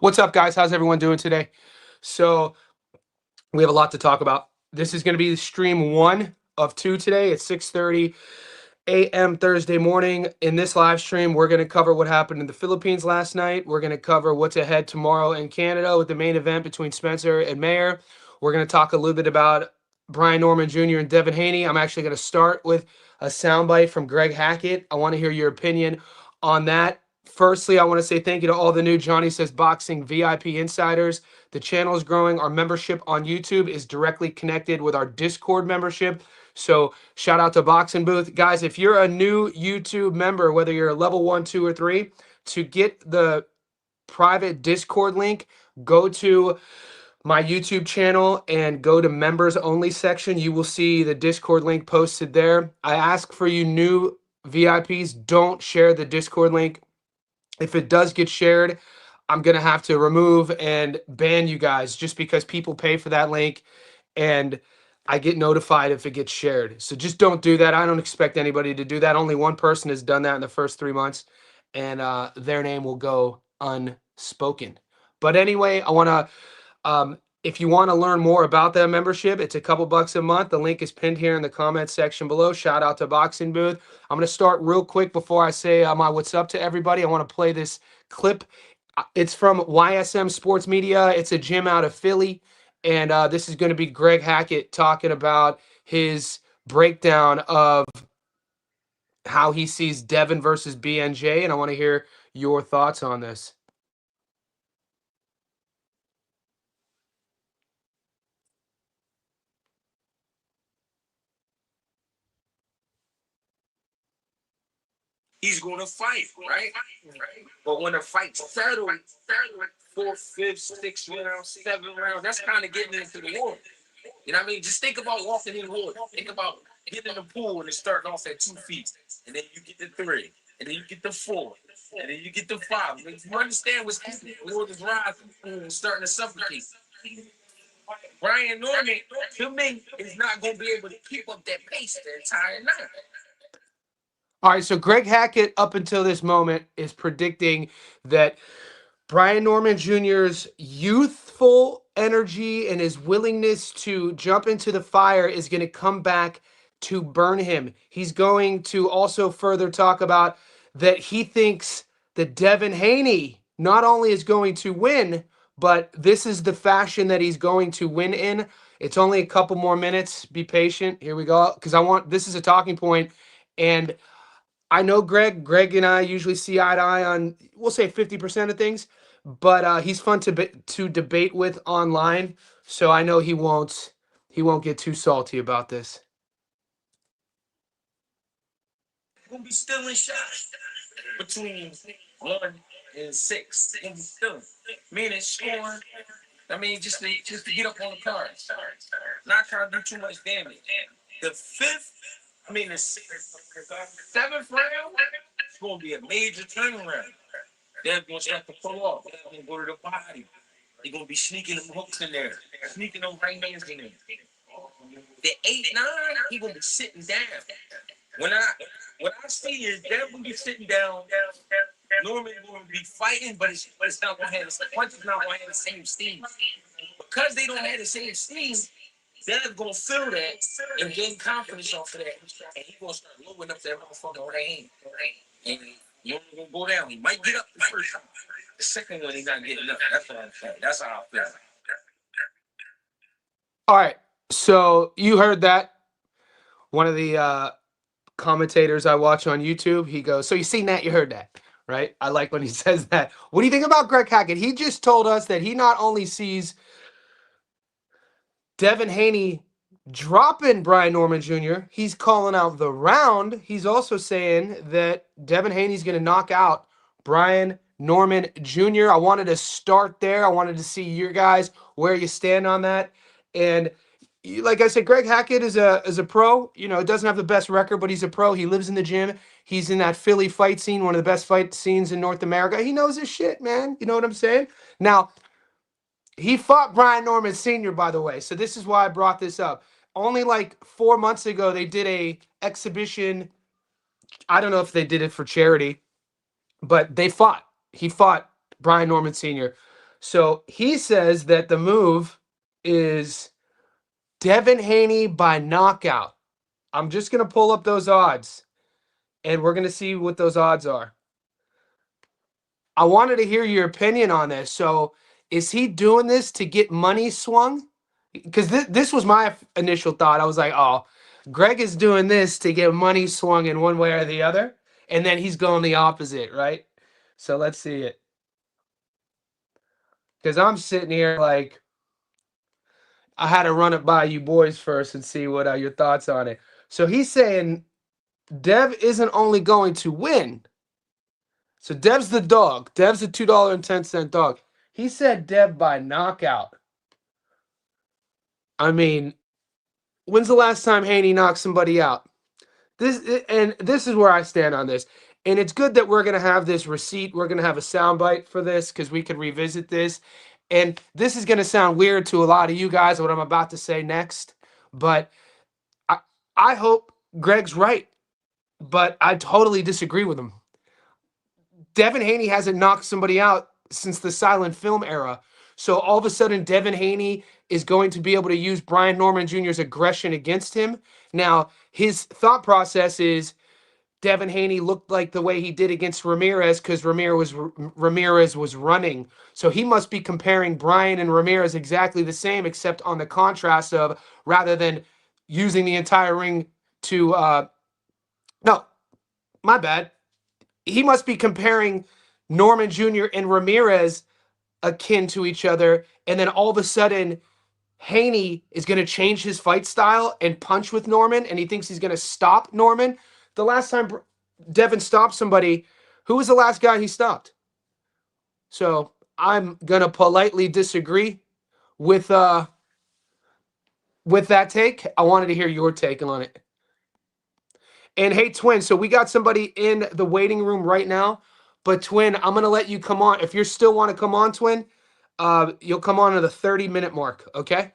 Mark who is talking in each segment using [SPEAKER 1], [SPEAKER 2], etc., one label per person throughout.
[SPEAKER 1] What's up, guys? How's everyone doing today? So, we have a lot to talk about. This is going to be stream one of two today at 6:30 a.m. Thursday morning. In this live stream, we're going to cover what happened in the Philippines last night. We're going to cover what's ahead tomorrow in Canada with the main event between Spencer and Mayer. We're going to talk a little bit about Brian Norman Jr. and Devin Haney. I'm actually going to start with a soundbite from Greg Hackett. I want to hear your opinion on that. Firstly, I want to say thank you to all the new Johnny Says Boxing VIP insiders. The channel is growing. Our membership on YouTube is directly connected with our Discord membership. So shout out to Boxing Booth. Guys, if you're a new YouTube member, whether you're a level 1, 2, or 3, to get the private Discord link, go to my YouTube channel and go to members only section. You will see the Discord link posted there. I ask for you new VIPs, don't share the Discord link. If it does get shared, I'm going to have to remove and ban you guys just because people pay for that link and I get notified if it gets shared. So just don't do that. I don't expect anybody to do that. Only one person has done that in the first 3 months, and their name will go unspoken. But anyway, I want to if you want to learn more about that membership, it's a couple bucks a month. The link is pinned here in the comments section below. Shout out to Boxing Booth. I'm going to start real quick before I say my what's up to everybody. I want to play this clip. It's from YSM Sports Media. It's a gym out of Philly. And this is going to be Greg Hackett talking about his breakdown of how he sees Devin versus BNJ. And I want to hear your thoughts on this.
[SPEAKER 2] He's going to fight, right? But when the fight's settled, fourth, fifth, sixth round, seventh round, that's kind of getting into the water. You know what I mean? Just think about walking in water. Think about getting in the pool and it's starting off at 2 feet, and then you get the 3, and then you get the 4, and then you get the 5. I mean, you understand what's happening? The water's rising and starting to suffocate. Brian Norman, to me, is not going to be able to keep up that pace the entire night.
[SPEAKER 1] All right, so Greg Hackett, up until this moment, is predicting that Brian Norman Jr.'s youthful energy and his willingness to jump into the fire is going to come back to burn him. He's going to also further talk about that he thinks that Devin Haney not only is going to win, but this is the fashion that he's going to win in. It's only a couple more minutes. Be patient. Here we go. Because this is a talking point, and I know Greg and I usually see eye to eye on, we'll say 50% of things, but he's fun to debate with online. So I know he won't get too salty about this.
[SPEAKER 2] Gonna be stealing shots between 1 and 6. Gonna be stealing, meaning scoring. I mean, just to get up on the cards, not trying to do too much damage. The fifth, the seventh round, it's gonna be a major turnaround. They're gonna start to pull off. They're gonna go to the body. They're gonna be sneaking them hooks in there, sneaking them right hands in there. The 8, 9, he gonna be sitting down. When I see is Dev gonna be sitting down, Norman gonna be fighting, but it's not gonna have the punches not gonna have the same steam. Because they don't have the same steam, Dev gonna feel that and gain confidence off of that. And he gonna start loading up that motherfucker right hand. And Norman gonna go down. He might get up the first time. The second one he's not getting up. That's what I'm saying. That's how I feel.
[SPEAKER 1] All right. So you heard that. One of the commentators I watch on YouTube, he goes, so you seen that, you heard that, right? I like when he says that. What do you think about Greg Hackett? He just told us that he not only sees Devin Haney dropping Brian Norman Jr., he's calling out the round. He's also saying that Devin Haney's going to knock out Brian Norman Jr. I wanted to start there. I wanted to see your guys, where you stand on that. And like I said, Greg Hackett is a pro. You know, doesn't have the best record, but he's a pro. He lives in the gym. He's in that Philly fight scene, one of the best fight scenes in North America. He knows his shit, man. You know what I'm saying? Now, he fought Brian Norman Sr., by the way. So this is why I brought this up. Only like 4 months ago, they did a exhibition. I don't know if they did it for charity, but they fought. He fought Brian Norman Sr. So he says that the move is Devin Haney by knockout. I'm just going to pull up those odds and we're going to see what those odds are. I wanted to hear your opinion on this. So, is he doing this to get money swung? Because this was my initial thought. I was like, oh, Greg is doing this to get money swung in one way or the other. And then he's going the opposite, right? So, let's see it. Because I'm sitting here like, I had to run it by you boys first and see what are your thoughts on it. So, he's saying Dev isn't only going to win. So Dev's the dog. Dev's a $2.10 dog. He said Dev by knockout. I mean, when's the last time Haney knocked somebody out? This is where I stand on this. And it's good that we're gonna have this receipt. We're gonna have a soundbite for this because we could revisit this. And this is gonna sound weird to a lot of you guys, what I'm about to say next. But I I hope Greg's right. But I totally disagree with him. Devin Haney hasn't knocked somebody out since the silent film era. So all of a sudden, Devin Haney is going to be able to use Brian Norman Jr.'s aggression against him. Now, his thought process is Devin Haney looked like the way he did against Ramirez because Ramirez was running. So he must be comparing Brian and Ramirez exactly the same, except on the contrast of rather than using the entire ring to no, my bad. He must be comparing Norman Jr. and Ramirez akin to each other, and then all of a sudden Haney is going to change his fight style and punch with Norman, and he thinks he's going to stop Norman. The last time Devin stopped somebody, who was the last guy he stopped? So I'm going to politely disagree with that take. I wanted to hear your take on it. And hey, Twin, so we got somebody in the waiting room right now. But Twin, I'm gonna let you come on. If you still want to come on, Twin, you'll come on at the 30-minute mark. Okay.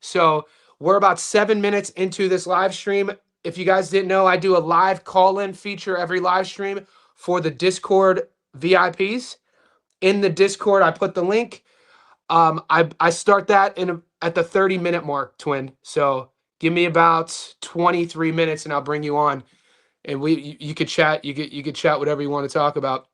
[SPEAKER 1] So we're about 7 minutes into this live stream. If you guys didn't know, I do a live call-in feature every live stream for the Discord VIPs. In the Discord, I put the link. I start that at the 30-minute mark, Twin. So give me about 23 minutes, and I'll bring you on and you could chat. You could chat whatever you want to talk about.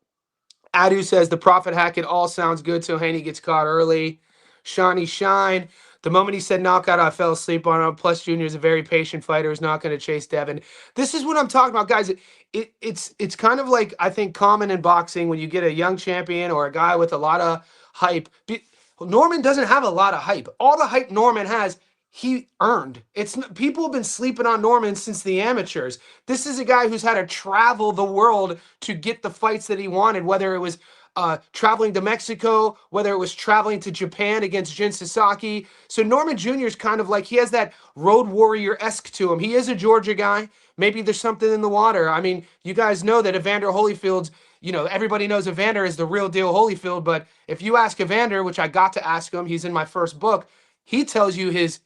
[SPEAKER 1] Adu says the profit hack. It all sounds good till Haney gets caught early. Shawnee Shine. The moment he said knockout, I fell asleep on him. Plus, Junior is a very patient fighter. He's not going to chase Devin. This is what I'm talking about, guys. It's kind of like I think common in boxing when you get a young champion or a guy with a lot of hype. Norman doesn't have a lot of hype. All the hype Norman has, he earned. It's people have been sleeping on Norman since the amateurs. This is a guy who's had to travel the world to get the fights that he wanted, whether it was traveling to Mexico, whether it was traveling to Japan against Jin Sasaki. So Norman Jr. is kind of like he has that road warrior-esque to him. He is a Georgia guy. Maybe there's something in the water. I mean, you guys know that Evander Holyfield's, everybody knows Evander is the real deal Holyfield, but if you ask Evander, which I got to ask him, he's in my first book, he tells you his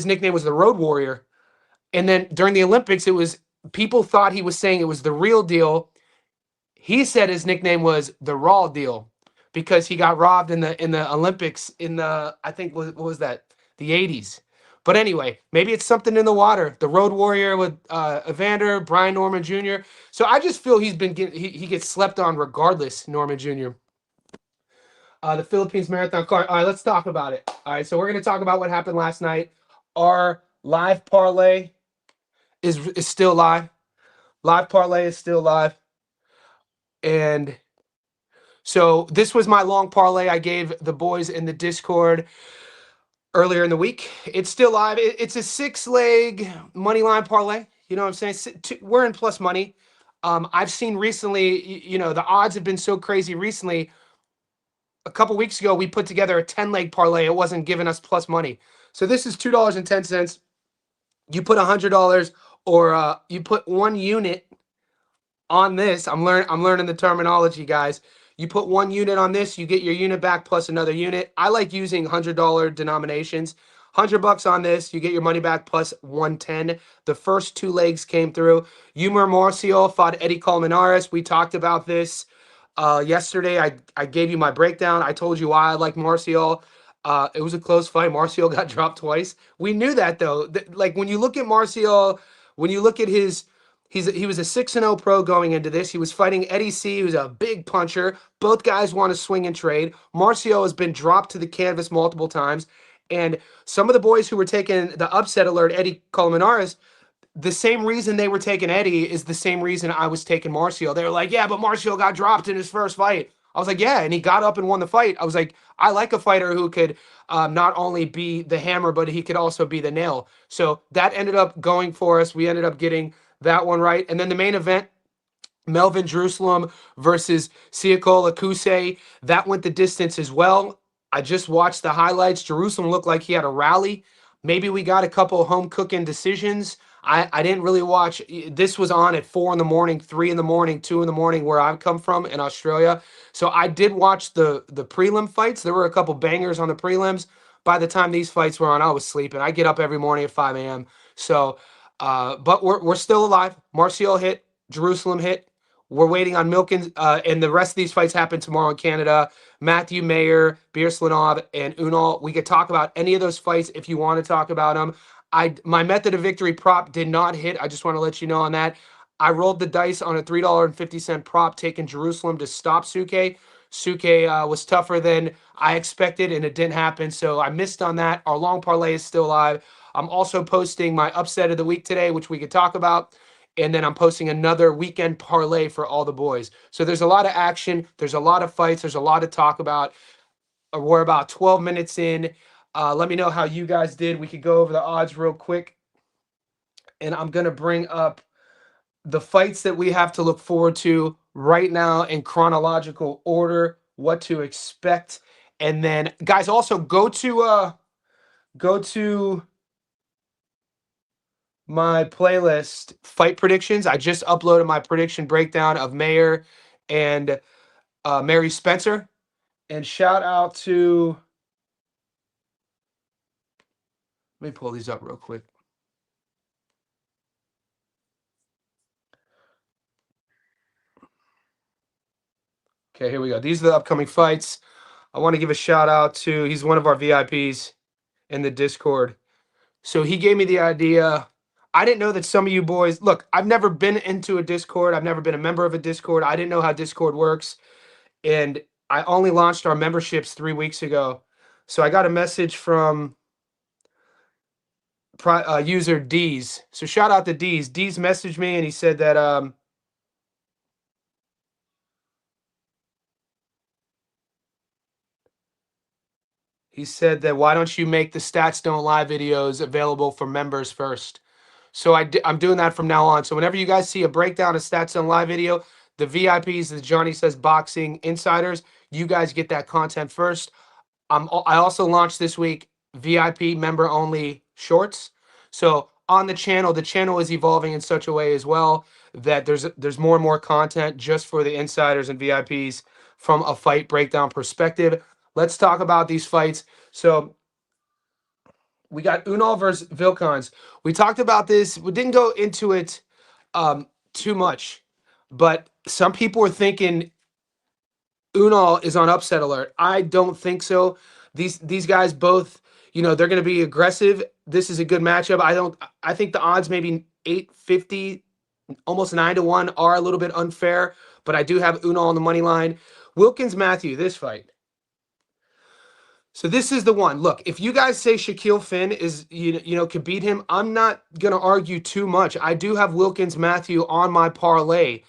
[SPEAKER 1] nickname was the Road Warrior. And then during the Olympics, it was people thought he was saying it was the real deal. He said his nickname was the Raw Deal because he got robbed in the Olympics in the I think what was that, the 80s. But anyway, maybe it's something in the water. The Road Warrior with Evander, Brian Norman Jr. So I just feel he gets slept on regardless. Norman Jr. The Philippines Marathon card. All right, let's talk about it. All right, so we're going to talk about what happened last night. Our live parlay is still live. Live parlay is still live. And so this was my long parlay I gave the boys in the Discord earlier in the week. It's still live. It's a 6-leg money line parlay. You know what I'm saying? We're in plus money. I've seen recently, the odds have been so crazy recently. A couple weeks ago, we put together a 10-leg parlay. It wasn't giving us plus money. So this is $2.10. You put $100 or you put 1 unit on this. I'm learning the terminology, guys. You put 1 unit on this, you get your unit back plus another unit. I like using $100 denominations. $100 on this, you get your money back plus 110. The first 2 legs came through. Yumar Marcial fought Eddie Colmenares. We talked about this. Yesterday, I gave you my breakdown. I told you why I like Martial. It was a close fight. Martial got dropped twice. We knew that though. Like when you look at Martial, when you look at his, he was a 6-0 pro going into this. He was fighting Eddie C, who's a big puncher. Both guys want to swing and trade. Martial has been dropped to the canvas multiple times, and some of the boys who were taking the upset alert, Eddie Colmenares, the same reason they were taking Eddie is the same reason I was taking Martial. They were like, yeah, but Martial got dropped in his first fight. I was like, yeah, and he got up and won the fight. I was like, I like a fighter who could not only be the hammer, but he could also be the nail. So that ended up going for us. We ended up getting that one right. And then the main event, Melvin Jerusalem versus Siakola Kuse. That went the distance as well. I just watched the highlights. Jerusalem looked like he had a rally. Maybe we got a couple home cooking decisions. I didn't really watch. This was on at 4 in the morning, 3 in the morning, 2 in the morning, where I come from in Australia. So I did watch the prelim fights. There were a couple bangers on the prelims. By the time these fights were on, I was sleeping. I get up every morning at 5 a.m. So, but we're still alive. Martial hit, Jerusalem hit. We're waiting on Milkins, and the rest of these fights happen tomorrow in Canada. Matthew Mayer, Birslanov, and Unal. We could talk about any of those fights if you want to talk about them. My method of victory prop did not hit. I just want to let you know on that. I rolled the dice on a $3.50 prop, taking Jerusalem to stop Suke. Suke was tougher than I expected, and it didn't happen, so I missed on that. Our long parlay is still live. I'm also posting my upset of the week today, which we could talk about. And then I'm posting another weekend parlay for all the boys. So there's a lot of action. There's a lot of fights. There's a lot to talk about. We're about 12 minutes in. Let me know how you guys did. We could go over the odds real quick. And I'm going to bring up the fights that we have to look forward to right now in chronological order, what to expect. And then guys, also go to my playlist, fight predictions. I just uploaded my prediction breakdown of Mayer and Mary Spencer. And shout out to, let me pull these up real quick. Okay, here we go. These are the upcoming fights. I want to give a shout out to, he's one of our VIPs in the Discord. So he gave me the idea. I didn't know that some of you boys, look, I've never been into a Discord. I've never been a member of a Discord. I didn't know how Discord works. And I only launched our memberships 3 weeks ago. So I got a message from user D's. So shout out to D's. D's messaged me and he said that why don't you make the Stats Don't Lie videos available for members first? So I'm doing that from now on. So whenever you guys see a breakdown of Stats Don't Lie video, the VIPs, the Johnny Says Boxing Insiders, you guys get that content first. I also launched this week VIP member only shorts. So on the channel is evolving in such a way as well that there's more and more content just for the insiders and VIPs from a fight breakdown perspective. Let's talk about these fights. So we got Unal versus Vilkans. We talked about this. We didn't go into it too much, but some people were thinking Unal is on upset alert. I don't think so. These guys both, they're going to be aggressive. This is a good matchup. I think the odds maybe 850, almost 9-1 are a little bit unfair, but I do have Unal on the money line. Wilkins Matthew, this fight. So this is the one. Look, if you guys say Shaquille Finn is could beat him, I'm not gonna argue too much. I do have Wilkins Matthew on my parlay.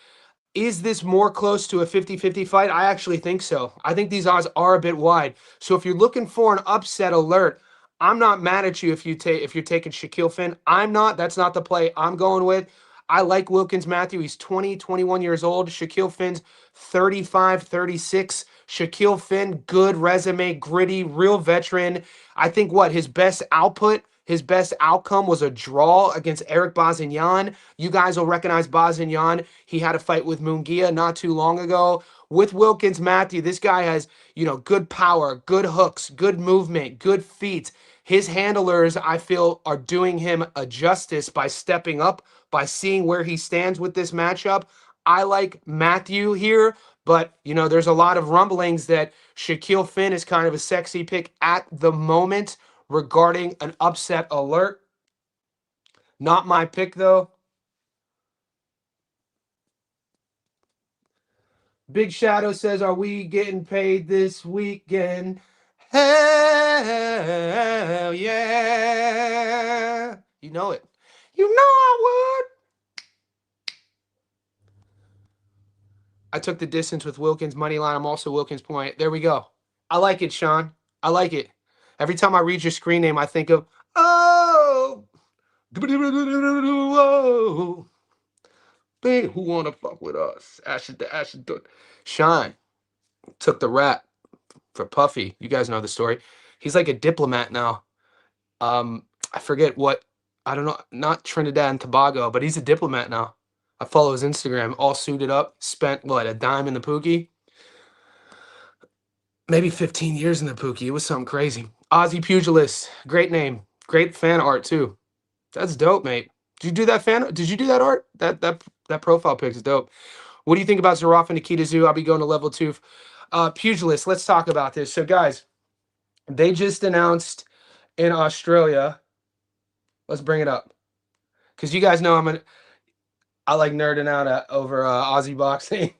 [SPEAKER 1] Is this more close to a 50-50 fight? I actually think so. I think these odds are a bit wide. So if you're looking for an upset alert, I'm not mad at you if you're taking Shaquille Finn. I'm not. That's not the play I'm going with. I like Wilkins Matthew. He's 20, 21 years old. Shaquille Finn's 35, 36. Shaquille Finn, good resume, gritty, real veteran. I think his best output, his best outcome was a draw against Eric Bazignan. You guys will recognize Bazignan. He had a fight with Munguia not too long ago. With Wilkins Matthew, this guy has, good power, good hooks, good movement, good feet. His handlers, I feel, are doing him a justice by stepping up, by seeing where he stands with this matchup. I like Matthew here, But, there's a lot of rumblings that Shaquille Finn is kind of a sexy pick at the moment regarding an upset alert. Not my pick, though. Big Shadow says, "Are we getting paid this weekend?" Hell yeah. You know it. You know I would. I took the distance with Wilkins money line. I'm also Wilkins point. There we go. I like it, Sean. I like it. Every time I read your screen name, I think of, oh, whoa, big, who wanna fuck with us? Ashton the Ashton. Sean took the rap for Puffy. You guys know the story. He's like a diplomat now. I forget what, I don't know, not Trinidad and Tobago, but he's a diplomat now. I follow his Instagram, all suited up, spent what, a dime in the Pookie? Maybe 15 years in the Pookie. It was something crazy. Aussie Pugilist, great name. Great fan art too. That's dope, mate. Did you do that fan? Did you do that art? That profile pic is dope. What do you think about Zarafa and Nikita Zoo? I'll be going to level 2. Pugilist, let's talk about this. So, guys, they just announced in Australia. Let's bring it up because you guys know I like nerding out over Aussie boxing.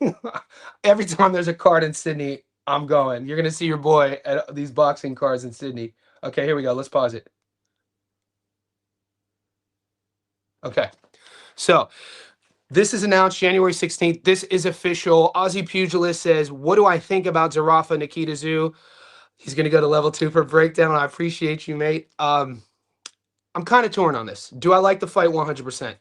[SPEAKER 1] Every time there's a card in Sydney, I'm going. You're gonna see your boy at these boxing cards in Sydney. Okay, here we go. Let's pause it. Okay, so this is announced January 16th. This is official. Aussie Pugilist says, "What do I think about Zarafa Nikita Zoo?" He's gonna go to level 2 for breakdown. I appreciate you, mate. I'm kind of torn on this. Do I like the fight 100%?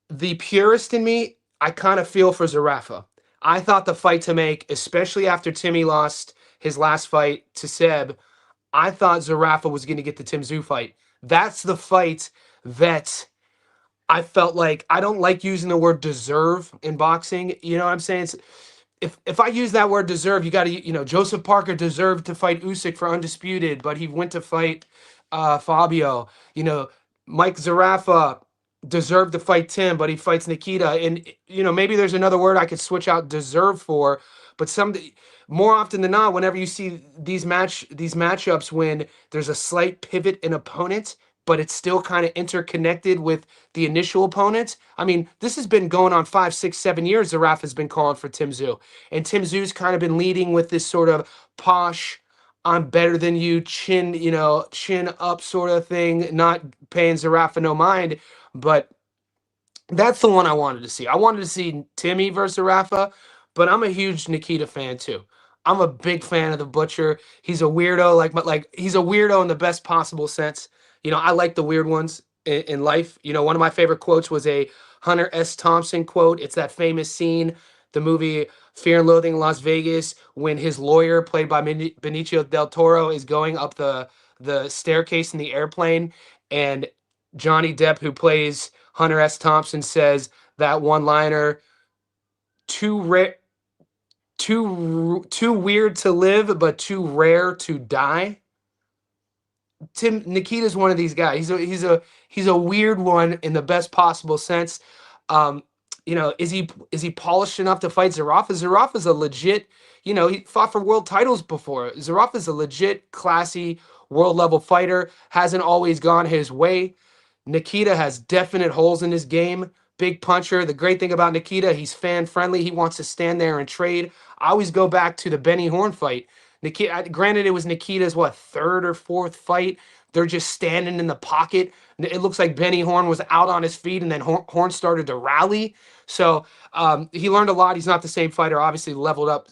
[SPEAKER 1] The purist in me, I kind of feel for Zarafa. I thought the fight to make, especially after Timmy lost his last fight to Seb, I thought Zarafa was going to get the Tim Tszyu fight. That's the fight that I felt like I don't like using the word deserve in boxing. You know what I'm saying? If I use that word deserve, you got to, Joseph Parker deserved to fight Usyk for undisputed, but he went to fight Fabio. Mike Zarafa deserved to fight Tim, but he fights Nikita. And maybe there's another word I could switch out deserve for, but more often than not, whenever you see these matchups when there's a slight pivot in opponent, but it's still kind of interconnected with the initial opponent. I mean, this has been going on 5, 6, 7 years. Zaraf has been calling for Tim Tszyu, and Tim Tszyu's kind of been leading with this sort of posh, "I'm better than you," chin up sort of thing, not paying Zarafa no mind. But that's the one I wanted to see. I wanted to see Timmy versus Rafa, but I'm a huge Nikita fan too. I'm a big fan of the Butcher. He's a weirdo, like he's a weirdo in the best possible sense. I like the weird ones in life. One of my favorite quotes was a Hunter S. Thompson quote. It's that famous scene, the movie Fear and Loathing in Las Vegas, when his lawyer, played by Benicio del Toro, is going up the staircase in the airplane, and Johnny Depp, who plays Hunter S. Thompson, says that one liner, too rare, too weird to live, but too rare to die. Nikita's one of these guys. He's a weird one in the best possible sense. Um, is he polished enough to fight Zarafa? Zarafa's a legit, he fought for world titles before. Zarafa's a legit, classy, world level fighter. Hasn't always gone his way. Nikita has definite holes in his game. Big puncher. The great thing about Nikita, he's fan friendly. He wants to stand there and trade. I always go back to the Benny Horn fight. Nikita, granted, it was Nikita's third or fourth fight. They're just standing in the pocket. It looks like Benny Horn was out on his feet, and then Horn started to rally. So he learned a lot. He's not the same fighter, obviously leveled up.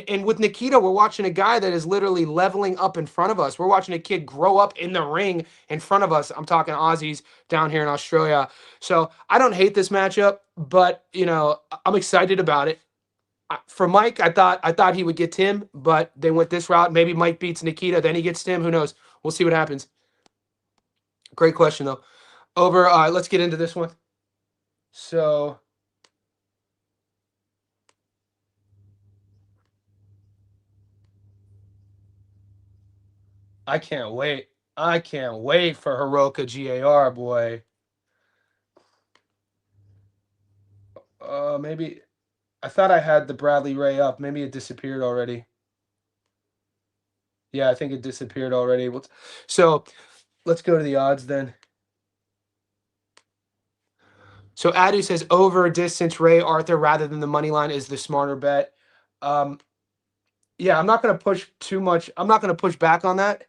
[SPEAKER 1] And with Nikita, we're watching a guy that is literally leveling up in front of us. We're watching a kid grow up in the ring in front of us. I'm talking Aussies down here in Australia. So I don't hate this matchup, but I'm excited about it. For Mike, I thought he would get Tim, but they went this route. Maybe Mike beats Nikita, then he gets Tim. Who knows? We'll see what happens. Great question though. Over. Let's get into this one. So I can't wait. I can't wait for Hiroka GAR, boy. Maybe I thought I had the Bradley Ray up. Maybe it disappeared already. Yeah, I think it disappeared already. So let's go to the odds then. So Adu says over distance Ray Arthur rather than the money line is the smarter bet. Um, yeah, I'm not going to push too much. I'm not going to push back on that.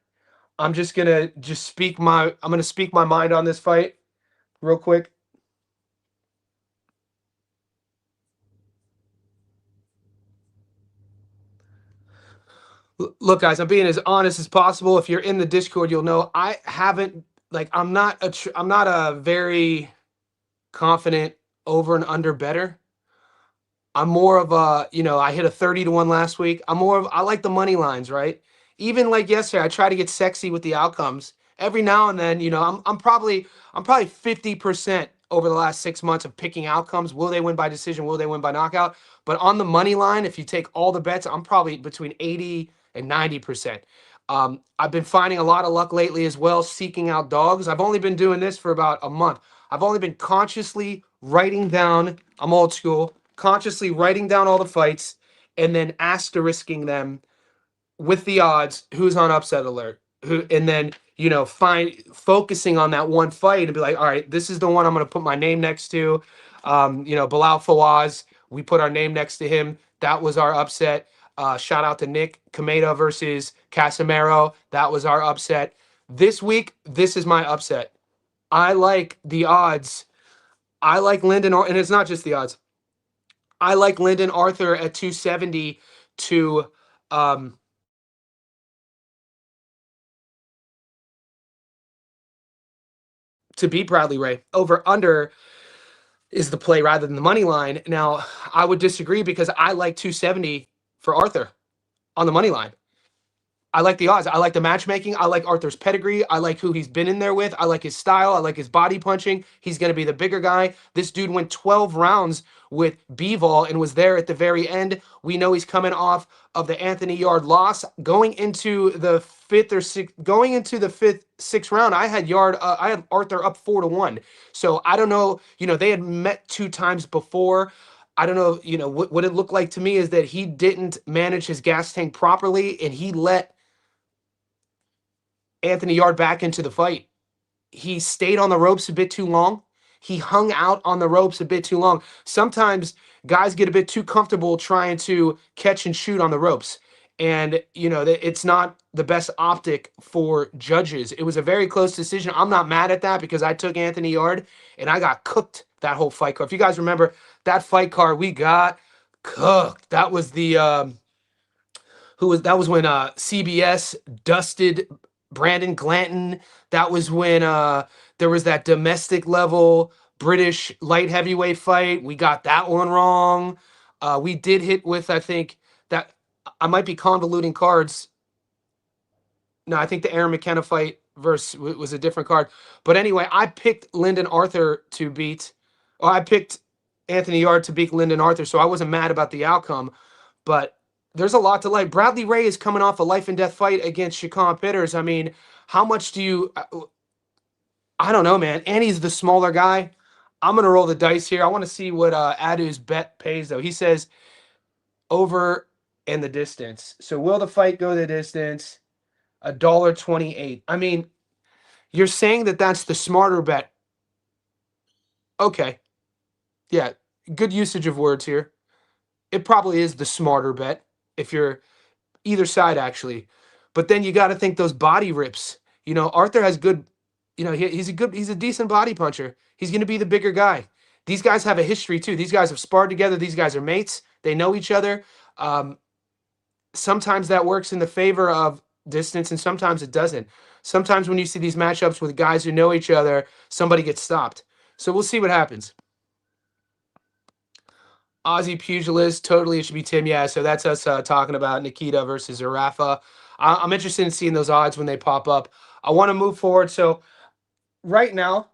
[SPEAKER 1] I'm just going to speak my I'm going to speak my mind on this fight real quick. Look, guys, I'm being as honest as possible. If you're in the Discord, you'll know I haven't like I'm not a very confident over and under better. I'm more of a, I hit a 30-1 last week. I like the money lines, right? Even like yesterday, I try to get sexy with the outcomes. Every now and then, I'm probably 50% over the last 6 months of picking outcomes. Will they win by decision? Will they win by knockout? But on the money line, if you take all the bets, I'm probably between 80 and 90%. I've been finding a lot of luck lately as well, seeking out dogs. I've only been doing this for about a month. I've only been consciously writing down, I'm old school, consciously writing down all the fights and then asterisking them with the odds, who's on upset alert, who, and then focusing on that one fight and be like, all right, this is the one I'm going to put my name next to. Bilal Fawaz, we put our name next to him. That was our upset. Shout out to Nick Kameda versus Casimero. That was our upset. This week, this is my upset. I like the odds. I like Lyndon, and it's not just the odds. I like Lyndon Arthur at 270 to um, beat Bradley Ray. Over under is the play rather than the money line. Now, I would disagree because I like 270 for Arthur on the money line. I like the odds. I like the matchmaking. I like Arthur's pedigree. I like who he's been in there with. I like his style. I like his body punching. He's going to be the bigger guy. This dude went 12 rounds with Bivol and was there at the very end. We know he's coming off of the Anthony Yard loss. Going into the fifth, sixth round, I had Arthur up 4-1. So I don't know. They had met 2 times before. I don't know. What it looked like to me is that he didn't manage his gas tank properly, and he let Anthony Yard back into the fight. He stayed on the ropes a bit too long. He hung out on the ropes a bit too long. Sometimes guys get a bit too comfortable trying to catch and shoot on the ropes. And, it's not the best optic for judges. It was a very close decision. I'm not mad at that because I took Anthony Yard and I got cooked that whole fight card. If you guys remember that fight card, we got cooked. That was that was when CBS dusted Brandon Glanton. That was when there was that domestic level British light heavyweight fight. We got that one wrong. We did hit with, I think, that I might be convoluting cards. No, I think the Aaron McKenna fight was a different card. But anyway, I picked Lyndon Arthur to beat, or I picked Anthony Yard to beat Lyndon Arthur, so I wasn't mad about the outcome. But there's a lot to like. Bradley Ray is coming off a life and death fight against Shakan Pitters. I mean, how much do you? I don't know, man. And he's the smaller guy. I'm gonna roll the dice here. I want to see what Adu's bet pays though. He says over and the distance. So will the fight go the distance? $1.28. I mean, you're saying that that's the smarter bet. Okay, yeah, good usage of words here. It probably is the smarter bet if you're either side actually. But then you got to think those body rips. Arthur has good. He's a decent body puncher. He's going to be the bigger guy. These guys have a history too. These guys have sparred together. These guys are mates. They know each other. Sometimes that works in the favor of distance, and sometimes it doesn't. Sometimes when you see these matchups with guys who know each other, somebody gets stopped. So we'll see what happens. Aussie pugilist, totally it should be Tim. Yeah, so that's us talking about Nikita versus Rafa. I'm interested in seeing those odds when they pop up. I want to move forward. So right now,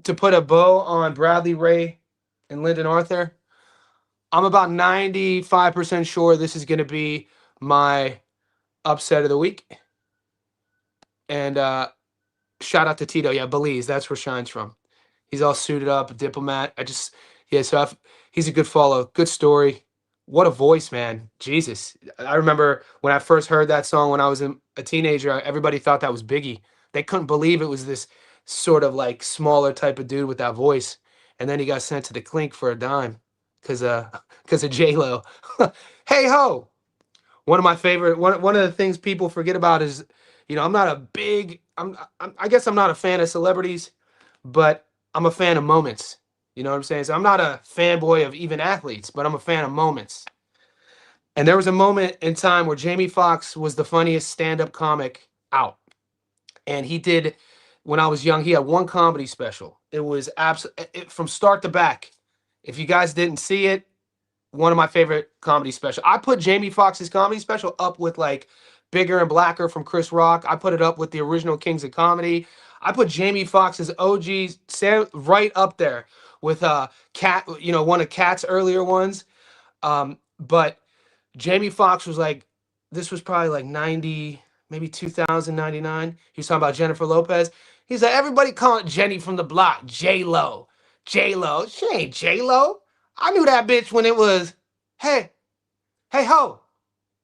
[SPEAKER 1] to put a bow on Bradley Ray and Lyndon Arthur, I'm about 95% sure this is going to be my upset of the week. And shout out to Tito. Yeah, Belize. That's where Shine's from. He's all suited up, a diplomat. Yeah, so he's a good follow. Good story. What a voice, man. Jesus. I remember when I first heard that song when I was a teenager, everybody thought that was Biggie. They couldn't believe it was this sort of like smaller type of dude with that voice. And then he got sent to the clink for a dime because cause of J-Lo. Hey ho. One of my favorite one of the things people forget about is, I'm not a big I guess I'm not a fan of celebrities, but I'm a fan of moments. You know what I'm saying? So I'm not a fanboy of even athletes, but I'm a fan of moments. And there was a moment in time where Jamie Foxx was the funniest stand-up comic out. And he did, when I was young, he had one comedy special. It was absolutely from start to back. If you guys didn't see it, one of my favorite comedy special. I put Jamie Foxx's comedy special up with like Bigger and Blacker from Chris Rock. I put it up with the original Kings of Comedy. I put Jamie Foxx's OG right up there with Cat, one of Cat's earlier ones. But Jamie Foxx was like, this was probably like 90, maybe 2099. He was talking about Jennifer Lopez. He's like, everybody calling Jenny from the block, J-Lo. J-Lo. She ain't J-Lo. I knew that bitch when it was, hey, hey ho,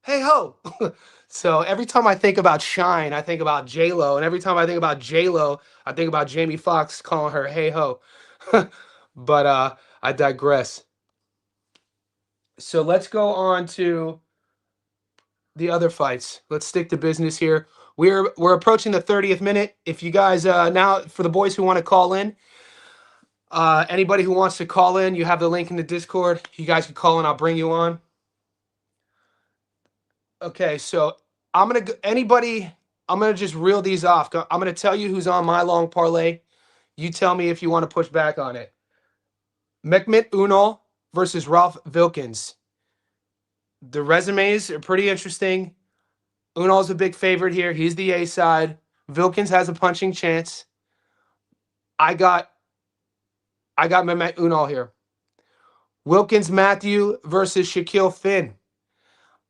[SPEAKER 1] hey ho. So every time I think about Shine, I think about J-Lo. And every time I think about J-Lo, I think about Jamie Foxx calling her hey ho. But I digress. So let's go on to the other fights. Let's stick to business here. We're approaching the 30th minute. If you guys now for the boys who want to call in, anybody who wants to call in, you have the link in the Discord. You guys can call in. I'll bring you on. Okay, so anybody. I'm gonna just reel these off. I'm gonna tell you who's on my long parlay. You tell me if you want to push back on it. Mehmet Unal versus Ralph Vilkins. The resumes are pretty interesting. Unal's a big favorite here. He's the A side. Vilkins has a punching chance. I got Mehmet Unal here. Wilkins Matthew versus Shaquille Finn.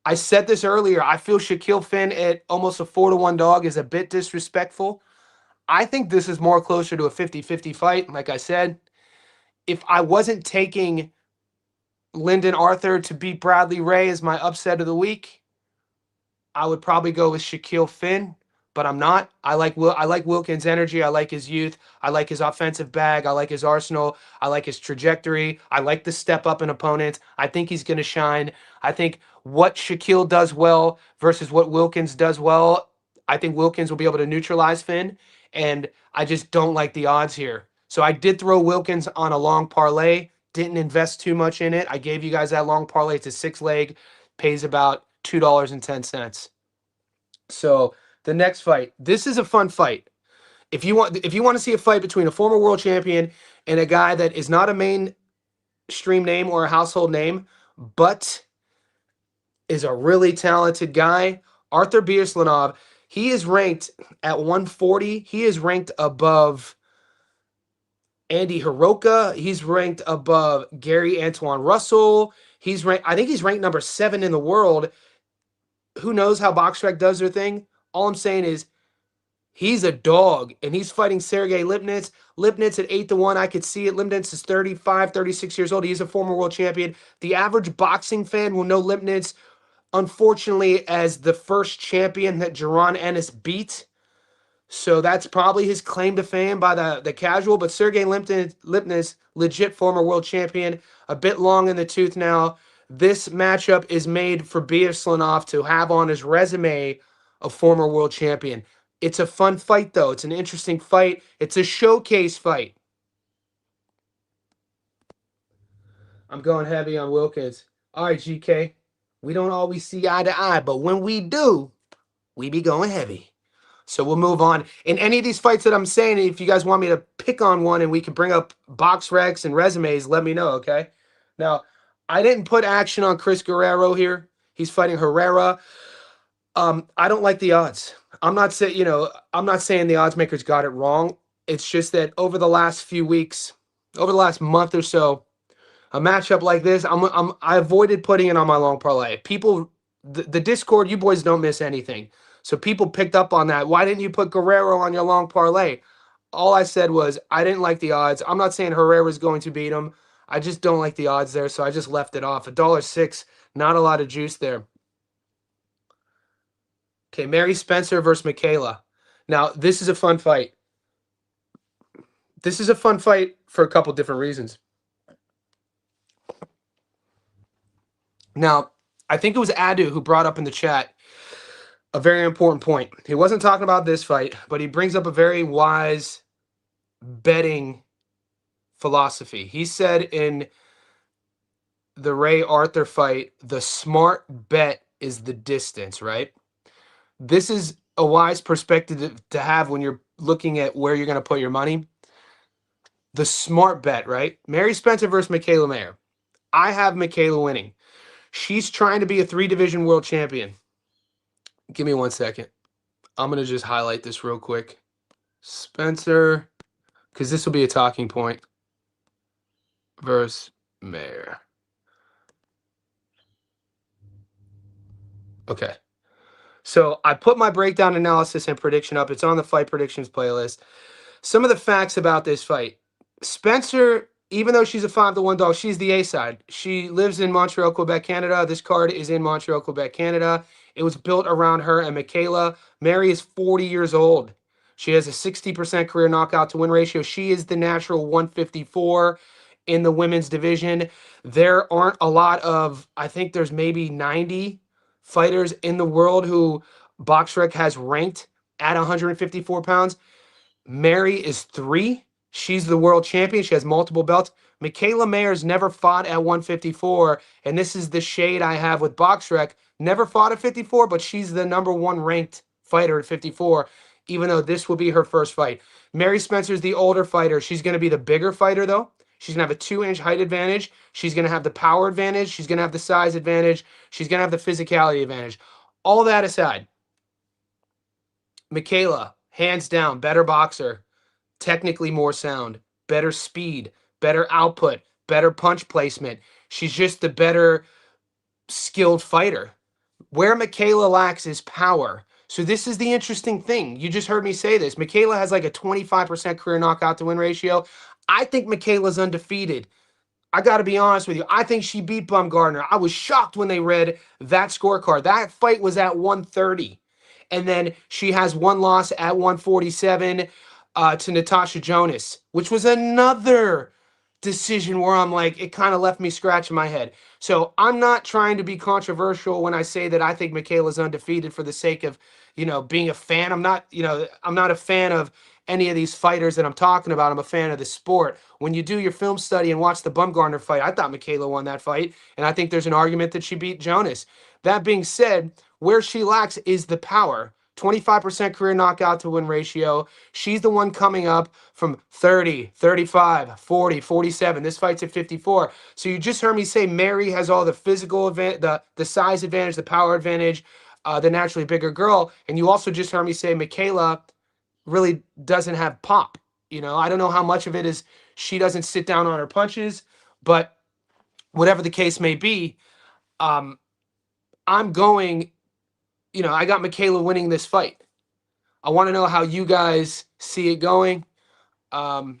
[SPEAKER 1] I said this earlier. I feel Shaquille Finn at almost a 4-1 dog is a bit disrespectful. I think this is more closer to a 50-50 fight. Like I said, if I wasn't taking Lyndon Arthur to beat Bradley Ray as my upset of the week, I would probably go with Shaquille Finn, but I'm not. I like Wilkins' energy. I like his youth. I like his offensive bag. I like his arsenal. I like his trajectory. I like the step up in opponents. I think he's going to shine. I think what Shaquille does well versus what Wilkins does well, I think Wilkins will be able to neutralize Finn, and I just don't like the odds here. So I did throw Wilkins on a long parlay. Didn't invest too much in it. I gave you guys that long parlay. It's a 6-leg, pays about $2.10. So the next fight, this is a fun fight. If you want to see a fight between a former world champion and a guy that is not a mainstream name or a household name, but is a really talented guy, Arthur Birslanov, he is ranked at 140. He is ranked above Andy Hiroka. He's ranked above Gary Antoine Russell. I think he's ranked number 7 in the world. Who knows how BoxRec does their thing? All I'm saying is he's a dog, and he's fighting Sergey Lipnitz. Lipnitz at 8-1. I could see it. Lipnitz is 35, 36 years old. He's a former world champion. The average boxing fan will know Lipnitz, unfortunately, as the first champion that Jaron Ennis beat. So that's probably his claim to fame by the casual. But Sergey Lipnitz, legit former world champion, a bit long in the tooth now. This matchup is made for Birslanov to have on his resume a former world champion. It's a fun fight, though. It's an interesting fight. It's a showcase fight. I'm going heavy on Wilkins. All right, GK. We don't always see eye to eye, but when we do, we be going heavy. So we'll move on. In any of these fights that I'm saying, if you guys want me to pick on one and we can bring up box recs and resumes, let me know, okay? Now, I didn't put action on Chris Guerrero here. He's fighting Herrera. I don't like the odds. I'm not saying the odds makers got it wrong. It's just that over the last few weeks, over the last month or so, a matchup like this, I avoided putting it on my long parlay. People, the Discord, you boys don't miss anything. So people picked up on that. Why didn't you put Guerrero on your long parlay? All I said was I didn't like the odds. I'm not saying Herrera's going to beat him. I just don't like the odds there, so I just left it off. $1.06, not a lot of juice there. Okay, Mary Spencer versus Mikaela. Now, this is a fun fight. This is a fun fight for a couple different reasons. Now, I think it was Adu who brought up in the chat a very important point. He wasn't talking about this fight, but he brings up a very wise betting philosophy. He said in the Ray Arthur fight, the smart bet is the distance, right? This is a wise perspective to have when you're looking at where you're going to put your money. The smart bet, right? Mary Spencer versus Mikaela Mayer. I have Mikaela winning. She's trying to be a 3 division world champion. Give me 1 second. I'm going to just highlight this real quick. Spencer, because this will be a talking point, versus Mayer. Okay. So I put my breakdown analysis and prediction up. It's on the fight predictions playlist. Some of the facts about this fight. Spencer, even though she's a 5-1 dog, she's the A side. She lives in Montreal, Quebec, Canada. This card is in Montreal, Quebec, Canada. It was built around her and Mikaela. Mary is 40 years old. She has a 60% career knockout to win ratio. She is the natural 154 in the women's division. There aren't a lot of, I think there's maybe 90 fighters in the world who BoxRec has ranked at 154 pounds. Mary is 3. She's the world champion. She has multiple belts. Mikaela Mayer's never fought at 154, and this is the shade I have with BoxRec. Never fought at 54, but she's the #1 ranked fighter at 54, even though this will be her first fight. Mary Spencer's the older fighter. She's going to be the bigger fighter, though. She's going to have a 2-inch height advantage. She's going to have the power advantage. She's going to have the size advantage. She's going to have the physicality advantage. All that aside, Mikaela, hands down, better boxer, technically more sound, better speed, better output, better punch placement. She's just the better skilled fighter. Where Mikaela lacks is power. So this is the interesting thing. You just heard me say this. Mikaela has like a 25% career knockout to win ratio. I think Mikaela's undefeated. I got to be honest with you. I think she beat Bumgardner. I was shocked when they read that scorecard. That fight was at 130. And then she has one loss at 147 to Natasha Jonas, which was another decision where I'm like, it kind of left me scratching my head. So I'm not trying to be controversial when I say that I think Mikaela's undefeated for the sake of, being a fan. I'm not a fan of any of these fighters that I'm talking about. I'm a fan of the sport. When you do your film study and watch the Bumgardner fight, I thought Mikaela won that fight, and I think there's an argument that she beat Jonas. That being said, where she lacks is the power. 25% career knockout to win ratio. She's the one coming up from 30, 35, 40, 47. This fight's at 54. So you just heard me say Mary has all the physical advantage, the size advantage, the power advantage, the naturally bigger girl. And you also just heard me say Mikaela really doesn't have pop. I don't know how much of it is she doesn't sit down on her punches, but whatever the case may be, I'm going, I got Mikaela winning this fight. I want to know how you guys see it going. Um,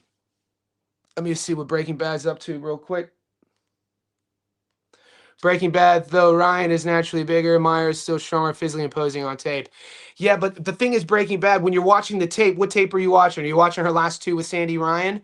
[SPEAKER 1] Let me see what Breaking Bad's up to real quick. Breaking Bad, though Ryan is naturally bigger, Meyer is still stronger, physically imposing on tape. Yeah, but the thing is, Breaking Bad, when you're watching the tape, what tape are you watching? Are you watching her last 2 with Sandy Ryan?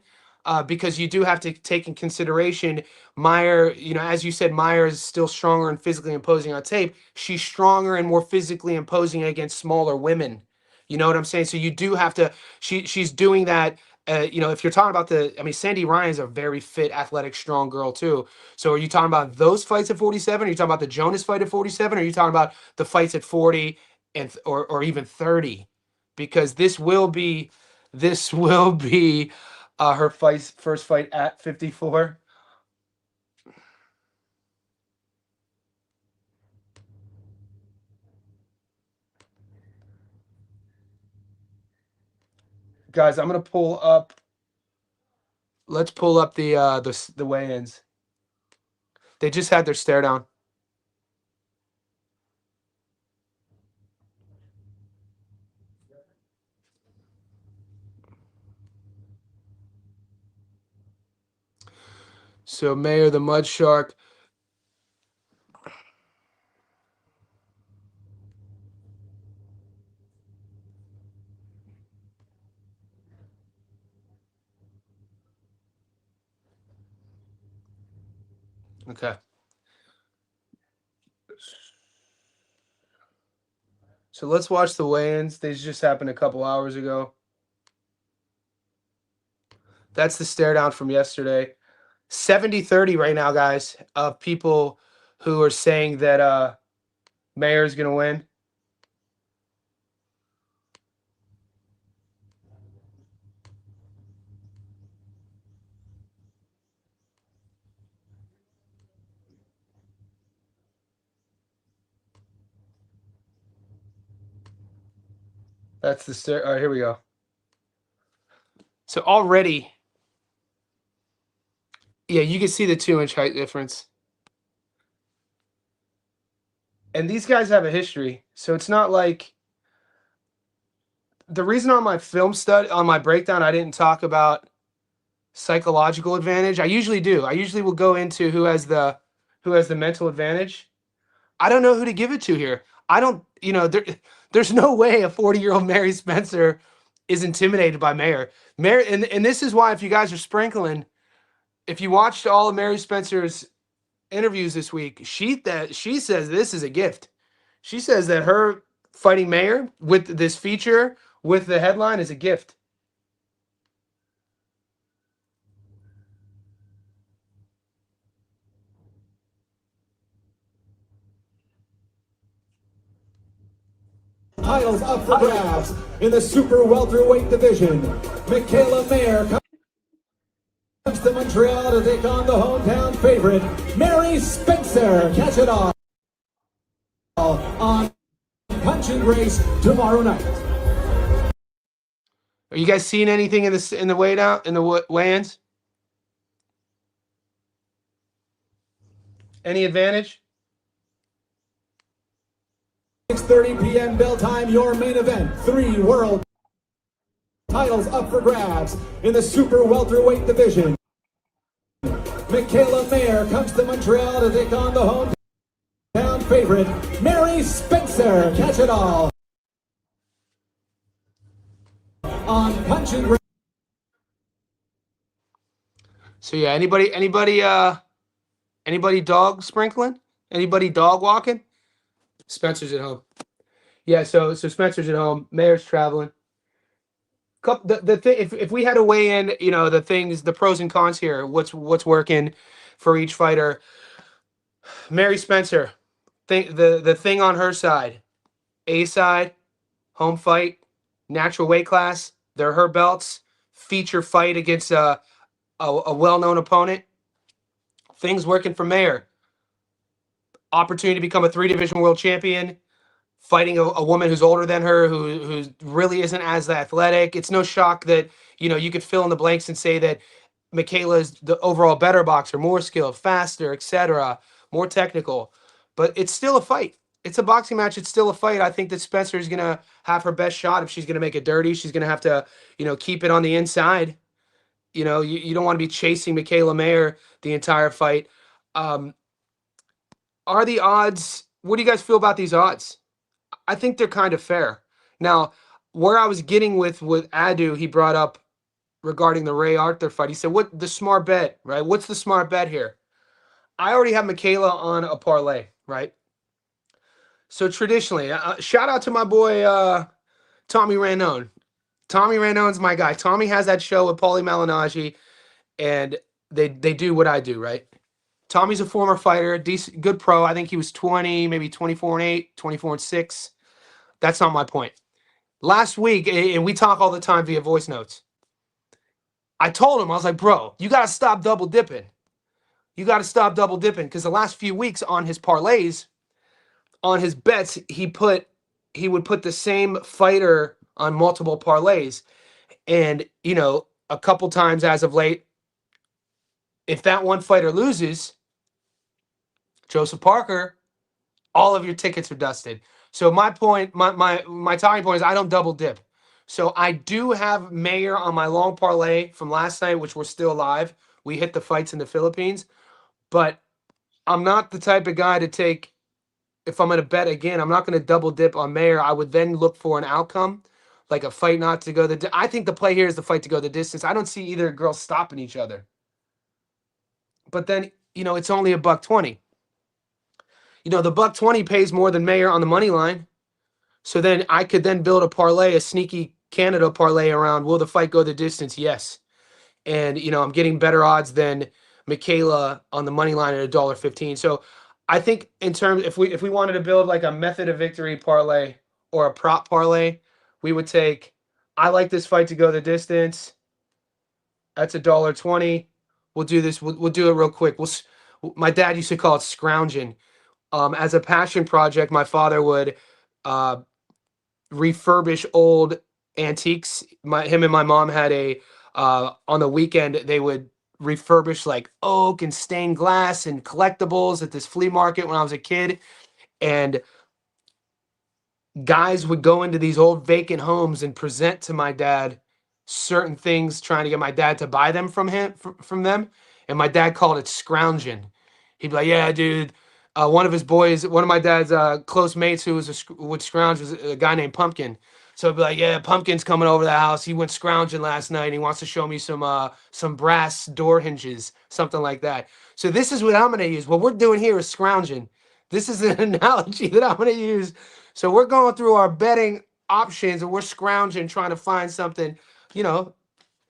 [SPEAKER 1] Because you do have to take in consideration Meyer, as you said, Meyer is still stronger and physically imposing on tape. She's stronger and more physically imposing against smaller women. You know what I'm saying? So you do have to, she's doing that. If you're talking about Sandy Ryan's a very fit, athletic, strong girl too. So are you talking about those fights at 47? Are you talking about the Jonas fight at 47? Or are you talking about the fights at 40 or even 30? Because this will be her first fight at 54. Guys, I'm gonna pull up. Let's pull up the weigh-ins. They just had their stare down. So Mayer the Mud Shark. Okay. So let's watch the weigh-ins. They just happened a couple hours ago. That's the stare down from yesterday. 70-30 right now, guys, of people who are saying that Mayer is going to win. That's the stare. All right, here we go. So already, yeah, you can see the 2-inch height difference. And these guys have a history. So it's not like the reason on my film stud on my breakdown I didn't talk about psychological advantage. I usually do. I usually will go into who has the mental advantage. I don't know who to give it to here. I don't, there's no way a 40-year-old Mary Spencer is intimidated by Mayer. Mary, and this is why if you guys are sprinkling, if you watched all of Mary Spencer's interviews this week, she says this is a gift. She says that her fighting Mayer with this feature with the headline is a gift.
[SPEAKER 3] Titles up for grabs in the super welterweight division. Mikaela Mayer comes to Montreal to take on the hometown favorite, Mary Spencer. Catch it all on Punching Race tomorrow night.
[SPEAKER 1] Are you guys seeing anything in the weigh-ins? Any advantage?
[SPEAKER 3] 6:30 p.m. bell time, your main event. 3 world titles up for grabs in the super welterweight division. Mikaela Mayer comes to Montreal to take on the hometown favorite, Mary Spencer. Catch it all on Punching Race.
[SPEAKER 1] So yeah, anybody dog sprinkling? Anybody dog walking? Spencer's at home. Yeah, so Spencer's at home. Mayer's traveling. The thing, if we had to weigh in, the pros and cons here, what's working for each fighter. Mary Spencer, the thing on her side, A side, home fight, natural weight class. They're her belts. Feature fight against a well-known opponent. Things working for Mayer. Opportunity to become a 3-division world champion. Fighting a woman who's older than her, who really isn't as athletic. It's no shock that you could fill in the blanks and say that Mikaela is the overall better boxer, more skilled, faster, etc., more technical. But it's still a fight. It's a boxing match. It's still a fight. I think that Spencer is gonna have her best shot. If she's gonna make it dirty, she's gonna have to keep it on the inside. You don't want to be chasing Mikaela Mayer the entire fight. Are the odds? What do you guys feel about these odds? I think they're kind of fair. Now, where I was getting with Adu, he brought up regarding the Ray Arthur fight. He said, "What the smart bet, right? What's the smart bet here?" I already have Mikaela on a parlay, right? So traditionally, shout out to my boy Tommy Ranone. Tommy Ranone's my guy. Tommy has that show with Paulie Malignaggi, and they do what I do, right? Tommy's a former fighter, decent, good pro. I think he was 20, maybe 24-8, 24-6. That's not my point. Last week, and we talk all the time via voice notes, I told him, I was like, bro, you got to stop double dipping. You got to stop double dipping because the last few weeks on his parlays, on his bets, he would put the same fighter on multiple parlays. And, a couple times as of late, if that one fighter loses, Joseph Parker, all of your tickets are dusted. So my point, my talking point is I don't double dip. So I do have Mayer on my long parlay from last night, which we're still live. we hit the fights in the Philippines. But I'm not the type of guy to take, if I'm going to bet again, I'm not going to double dip on Mayer. I would then look for an outcome, like a fight not to go I think the play here is the fight to go the distance. I don't see either girl stopping each other. But then, it's only a $1.20. The $1.20 pays more than Mayer on the money line. So then I could then build a parlay, a sneaky Canada parlay around, will the fight go the distance? Yes. And I'm getting better odds than Mikaela on the money line at $1.15. So I think in terms, if we wanted to build like a method of victory parlay or a prop parlay, we would take, I like this fight to go the distance. That's $1.20. We'll do this. We'll do it real quick. My dad used to call it scrounging. As a passion project, my father would uh, refurbish old antiques. Him and my mom had on the weekend they would refurbish like oak and stained glass and collectibles at this flea market when I was a kid. And guys would go into these old vacant homes and present to my dad certain things, trying to get my dad to buy them from them. And my dad called it scrounging. He'd be like, "Yeah, dude." One of his boys, one of my dad's close mates who would scrounge was a guy named Pumpkin. So he'd be like, "Yeah, Pumpkin's coming over the house. He went scrounging last night. And he wants to show me some brass door hinges, something like that." So this is what I'm going to use. What we're doing here is scrounging. This is an analogy that I'm going to use. So we're going through our betting options and we're scrounging, trying to find something, you know,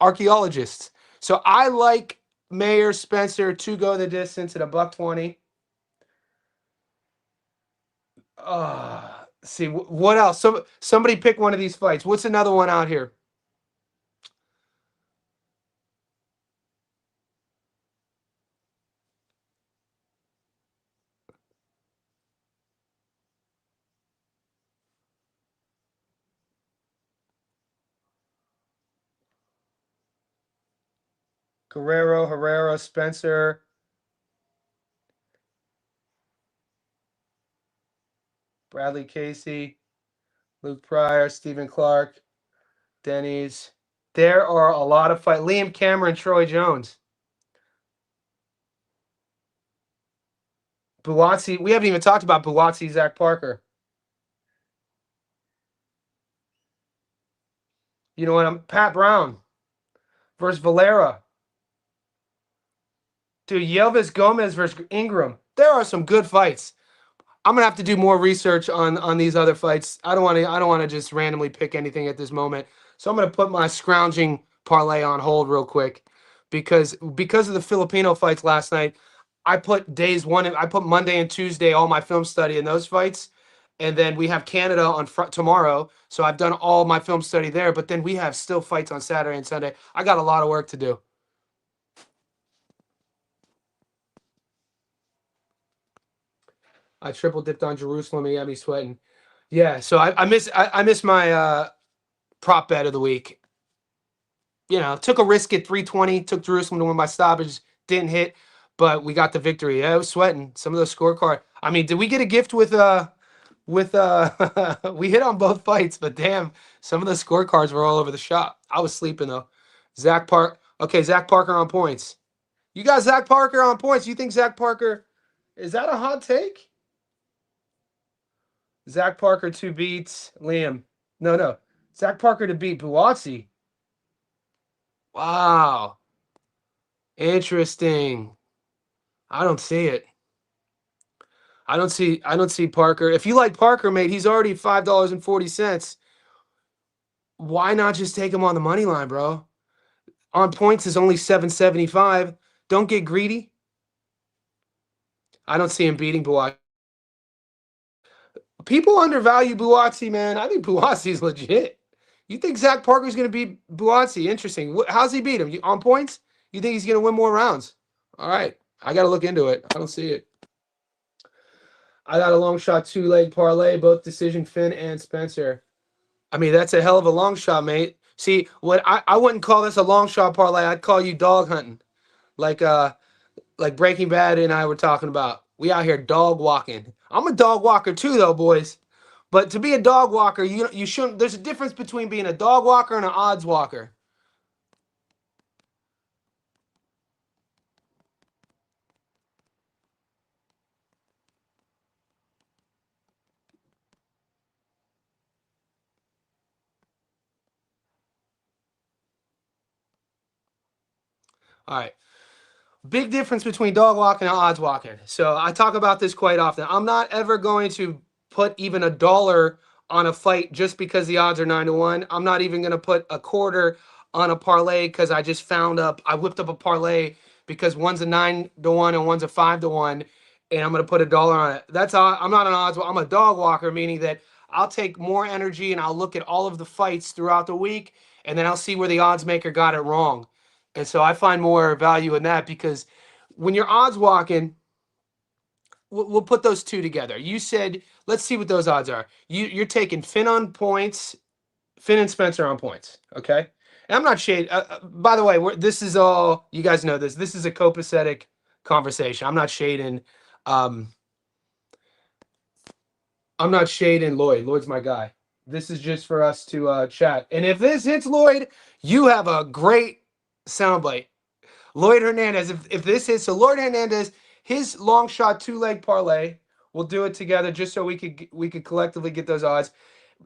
[SPEAKER 1] archaeologists. So I like Mayer Spencer to go the distance at $1.20. See what else? Somebody pick one of these fights. What's another one out here? Guerrero, Herrera, Spencer, Bradley Casey, Luke Pryor, Stephen Clark, Denny's. There are a lot of fight. Liam Cameron, Troy Jones. Buatsi. We haven't even talked about Buatsi, Zach Parker. You know what? I'm Pat Brown versus Valera. Dude, Yelvis Gomez versus Ingram. There are some good fights. I'm gonna have to do more research on these other fights. I don't want to just randomly pick anything at this moment. So I'm gonna put my scrounging parlay on hold real quick because of the Filipino fights last night. I put Monday and Tuesday all my film study in those fights, and then we have Canada on tomorrow. So I've done all my film study there. But then we have still fights on Saturday and Sunday. I got a lot of work to do. I triple dipped on Jerusalem. He got me sweating. Yeah, so I miss my prop bet of the week. Took a risk at 320. Took Jerusalem to win by stoppage. Didn't hit, but we got the victory. Yeah, I was sweating. Some of those scorecard. I mean, did we get a gift with we hit on both fights, but damn, some of the scorecards were all over the shop. I was sleeping though. Zach Parker on points. You got Zach Parker on points. You think Zach Parker is that a hot take? Zach Parker to beat Liam. No. Zach Parker to beat Buatsi. Wow. Interesting. I don't see it. I don't see Parker. If you like Parker, mate, he's already $5.40. Why not just take him on the money line, bro? On points is only 775. Don't get greedy. I don't see him beating Buatsi. People undervalue Buatsi, man. I think Buatsi's legit. You think Zach Parker's going to beat Buatsi? Interesting. How's he beat him? On points? You think he's going to win more rounds? All right. I got to look into it. I don't see it. I got a long shot 2-leg parlay, both decision Finn and Spencer. I mean, that's a hell of a long shot, mate. See, what I wouldn't call this a long shot parlay. I'd call you dog hunting. Like Breaking Bad and I were talking about. We out here dog walking. I'm a dog walker too, though, boys. But to be a dog walker, you shouldn't. There's a difference between being a dog walker and an odds walker. All right. Big difference between dog walking and odds walking. So I talk about this quite often. I'm not ever going to put even $1 on a fight just because the odds are 9-1. I'm not even going to put a quarter on a parlay because I whipped up a parlay because one's a 9-1 and one's a 5-1, and I'm going to put $1 on it. That's how I'm not an odds. I'm a dog walker, meaning that I'll take more energy and I'll look at all of the fights throughout the week, and then I'll see where the odds maker got it wrong. And so I find more value in that because when you're odds walking, we'll put those two together. You said, let's see what those odds are. You're taking Finn on points, Finn and Spencer on points. Okay. And I'm not shade. By the way, this is all, you guys know this. This is a copacetic conversation. I'm not shading. Um, I'm not shading Lloyd. Lloyd's my guy. This is just for us to chat. And if this hits Lloyd, you have a great soundbite. Lloyd Hernandez, if this is so, Lloyd Hernandez, his long shot 2-leg parlay, we'll do it together just so we could collectively get those odds.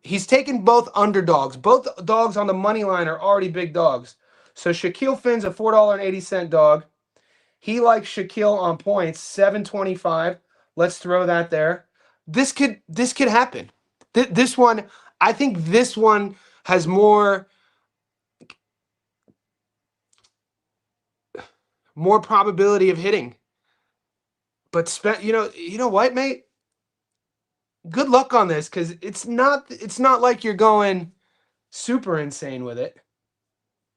[SPEAKER 1] He's taken both underdogs. Both dogs on the money line are already big dogs. So Shaquille Finn's a $4.80 dog. He likes Shaquille on points, 725. Let's throw that there. This could happen. This one, I think this one has more probability of hitting. But you know what, mate? Good luck on this because it's not like you're going super insane with it.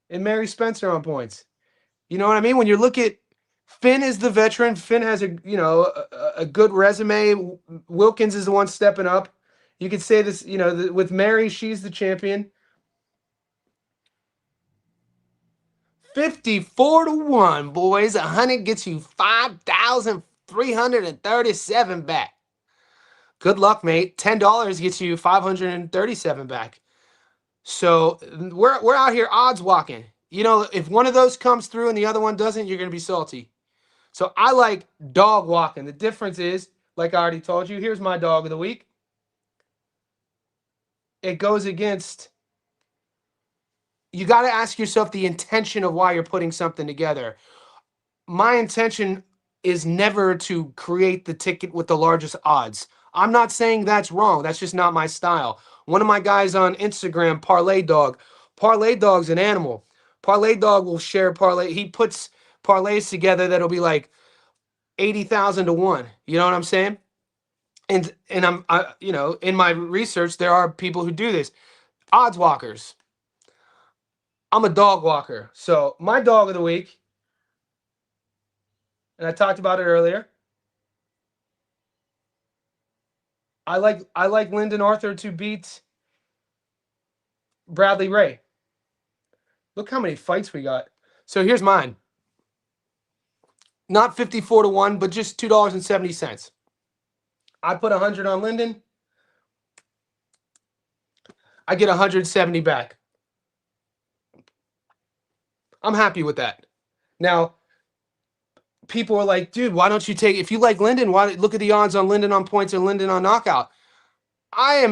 [SPEAKER 1] And Mary Spencer on points. You know what I mean? When you look at Finn is the veteran. Finn has a good resume. Wilkins is the one stepping up. You could say this, with Mary, she's the champion. 54-1, boys. 100 gets you 5,337 back. Good luck, mate. $10 gets you 537 back. So we're out here odds walking. If one of those comes through and the other one doesn't, you're gonna be salty. So I like dog walking. The difference is, like I already told you, here's my dog of the week. It goes against. You got to ask yourself the intention of why you're putting something together. My intention is never to create the ticket with the largest odds. I'm not saying that's wrong. That's just not my style. One of my guys on Instagram, Parlay Dog. Parlay Dog's an animal. Parlay Dog will share parlay. He puts parlays together that'll be like 80,000 to 1. You know what I'm saying? And in my research, there are people who do this. Odds walkers. I'm a dog walker. So my dog of the week, and I talked about it earlier. I like Lyndon Arthur to beat Bradley Ray. Look how many fights we got. So here's mine. Not 54-1, but just $2.70. I put 100 on Lyndon. I get 170 back. I'm happy with that. Now, people are like, dude, why don't you if you like Lyndon, why look at the odds on Lyndon on points and Lyndon on knockout? I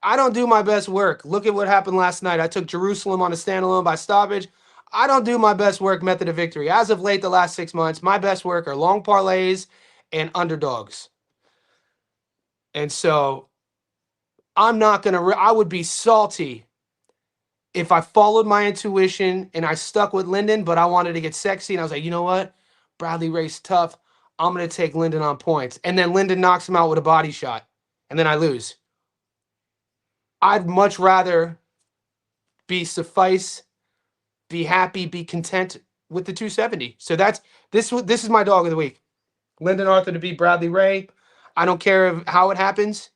[SPEAKER 1] don't do my best work. Look at what happened last night. I took Jerusalem on a standalone by stoppage. I don't do my best work method of victory. As of late, the last 6 months, my best work are long parlays and underdogs. And so I'm not going to, I would be salty if I followed my intuition and I stuck with Lyndon, but I wanted to get sexy. And I was like, you know what? Bradley Ray's tough. I'm going to take Lyndon on points. And then Lyndon knocks him out with a body shot. And then I lose. I'd much rather be happy, be content with the 270. So this is my dog of the week. Lyndon Arthur to beat Bradley Ray. I don't care how it happens.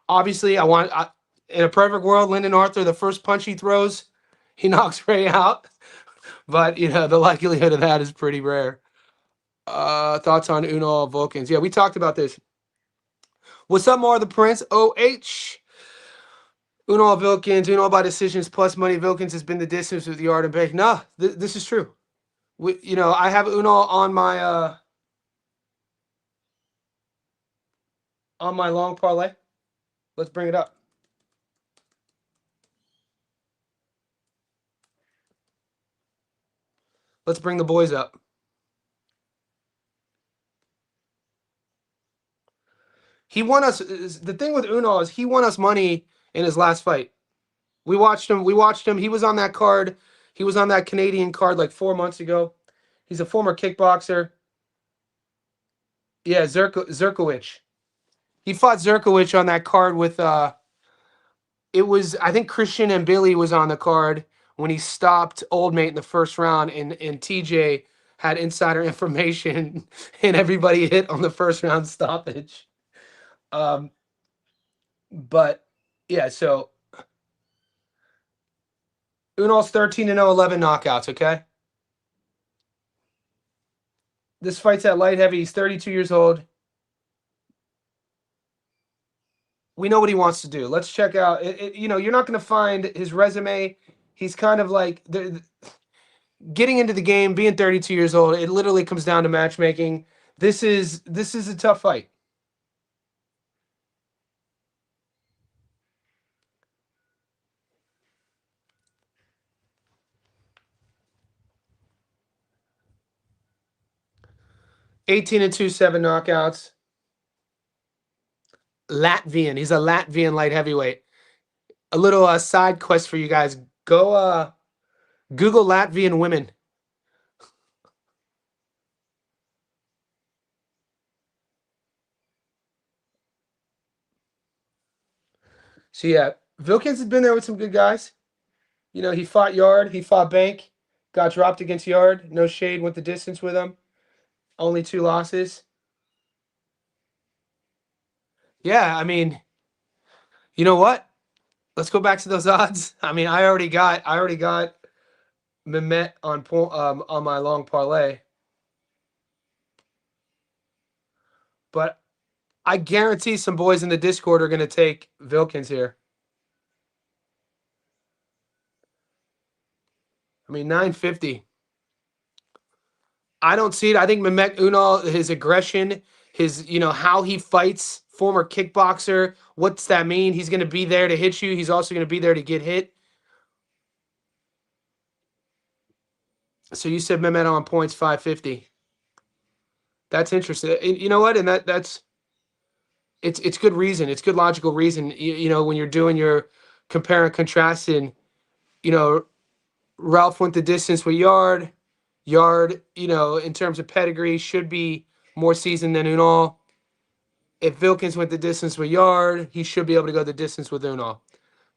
[SPEAKER 1] Obviously, in a perfect world, Lyndon Arthur, the first punch he throws, he knocks Ray out. But the likelihood of that is pretty rare. Thoughts on Unal Vulcans? Yeah, we talked about this. What's up, Mar the Prince? OH. Unal Vilkins, Unal by decisions plus money. Vilkins has been the distance with the art and bank. No, this is true. I have Unal on my long parlay. Let's bring it up. Let's bring the boys up. He won us. The thing with Unal is he won us money in his last fight. We watched him. We watched him. He was on that card. He was on that Canadian card like 4 months ago. He's a former kickboxer. Yeah, Zerkowicz. He fought Zerkowicz on that card with it was, I think Christian and Billy was on the card when he stopped Old Mate in the first round, and TJ had insider information and everybody hit on the first round stoppage. Um, but yeah, so Unal's 13-0, 11 knockouts, okay? This fight's at light heavy. He's 32 years old. We know what he wants to do. Let's check out. You're not going to find his resume. He's kind of like getting into the game, being 32 years old. It literally comes down to matchmaking. This is a tough fight. (18-2), 7 knockouts. Latvian. He's a Latvian light heavyweight. A little side quest for you guys. Go Google Latvian women. So yeah, Vilkins has been there with some good guys. He fought Yard, he fought Bank, got dropped against Yard. No shade, went the distance with him. Only 2 losses. Yeah, I mean, you know what? Let's go back to those odds. I mean, I already got Mehmet on my long parlay, but I guarantee some boys in the Discord are going to take Vilkins here. I mean, 950. I don't see it. I think Mehmet Unal, his aggression, his, how he fights, former kickboxer. What's that mean? He's going to be there to hit you. He's also going to be there to get hit. So you said Mehmet on points 550. That's interesting. You know what? And that's it's good reason. It's good logical reason. When you're doing your compare and contrast, and you know, Ralph went the distance with Yard. Yard, in terms of pedigree, should be more seasoned than Unal. If Vilkins went the distance with Yard, he should be able to go the distance with Unal.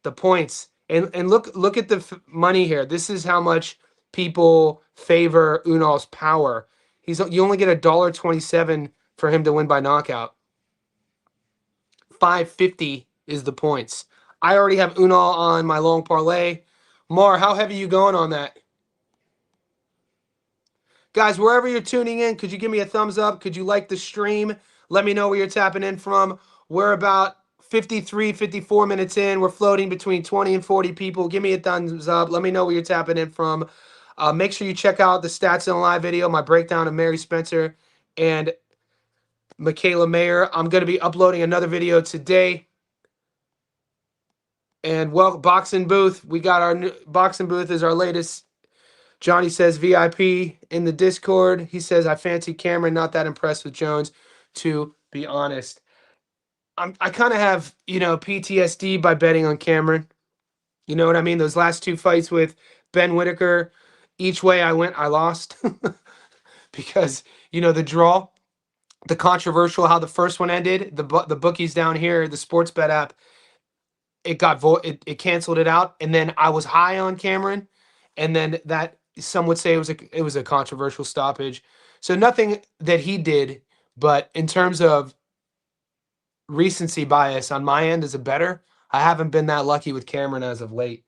[SPEAKER 1] The points, and look at the money here. This is how much people favor Unal's power. You only get $1.27 for him to win by knockout. 550 is the points. I already have Unal on my long parlay. Mar, how heavy you going on that? Guys, wherever you're tuning in, could you give me a thumbs up? Could you like the stream? Let me know where you're tapping in from. We're about 53, 54 minutes in. We're floating between 20 and 40 people. Give me a thumbs up. Let me know where you're tapping in from. Make sure you check out the stats in the live video, my breakdown of Mary Spencer and Mikaela Mayer. I'm going to be uploading another video today. And well, Boxing Booth, we got our new Boxing Booth is our latest. Johnny says VIP in the Discord. He says, I fancy Cameron, not that impressed with Jones, to be honest. I kind of have, PTSD by betting on Cameron. You know what I mean? Those last 2 fights with Ben Whitaker, each way I went, I lost. Because, the draw, the controversial, how the first one ended, the bookies down here, the sports bet app, it canceled it out. And then I was high on Cameron. And then that, some would say it was a controversial stoppage. So nothing that he did, but in terms of recency bias on my end as a bettor, I haven't been that lucky with Cameron as of late.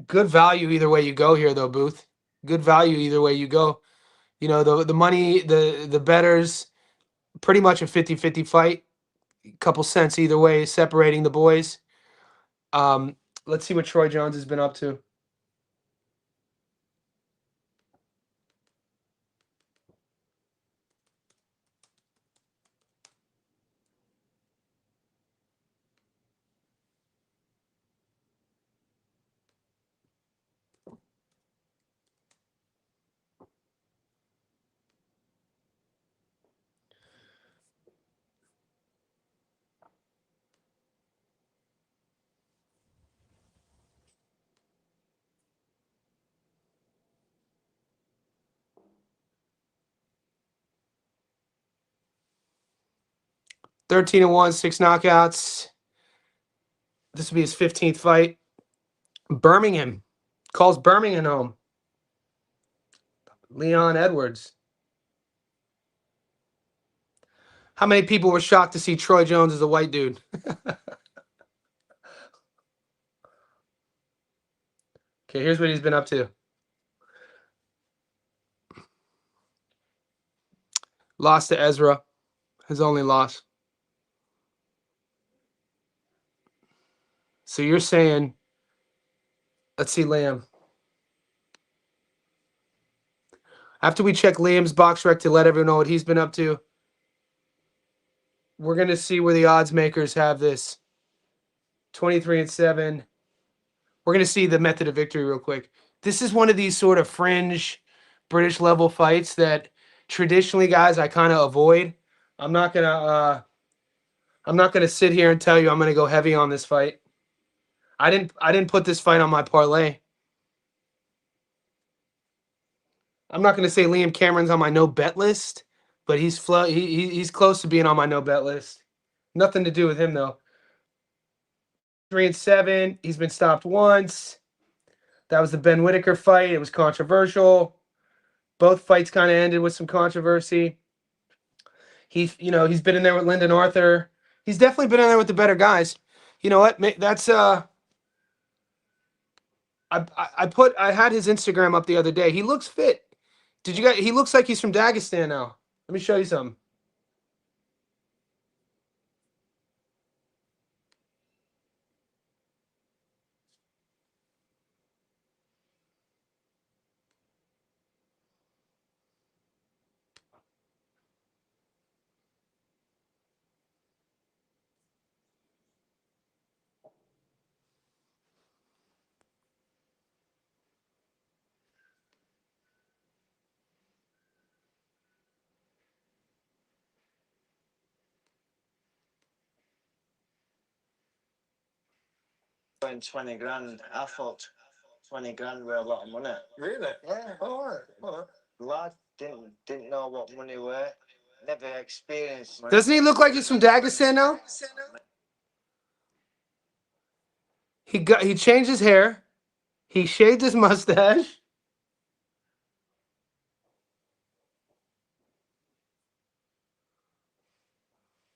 [SPEAKER 1] Good value either way you go here, though, Booth. Good value either way you go. The money, the bettors, pretty much a 50-50 fight. Couple cents either way, separating the boys. Let's see what Troy Jones has been up to. 13-1, 6 knockouts. This will be his 15th fight. Birmingham. Calls Birmingham home. Leon Edwards. How many people were shocked to see Troy Jones as a white dude? Okay, here's what he's been up to. Lost to Ezra. His only loss. So you're saying, let's see Liam. After we check Liam's box rec to let everyone know what he's been up to, we're going to see where the odds makers have this. 23-7. We're going to see the method of victory real quick. This is one of these sort of fringe British level fights that traditionally, guys, I kind of avoid. I'm not gonna sit here and tell you I'm gonna go heavy on this fight. I didn't put this fight on my parlay. I'm not gonna say Liam Cameron's on my no bet list, but he's close to being on my no bet list. Nothing to do with him though. 3-7. He's been stopped once. That was the Ben Whitaker fight. It was controversial. Both fights kind of ended with some controversy. He's been in there with Lyndon Arthur. He's definitely been in there with the better guys. You know what? That's I had his Instagram up the other day. He looks fit. Did you guys? He looks like he's from Dagestan now. Let me show you something.
[SPEAKER 2] Putting 20 grand. I thought 20 grand were a lot of money.
[SPEAKER 4] Really?
[SPEAKER 2] Yeah.
[SPEAKER 4] All right. Well,
[SPEAKER 2] Lad didn't know what money were. Never experienced money.
[SPEAKER 1] Doesn't he look like he's from Dagestan now? He changed his hair. He shaved his mustache.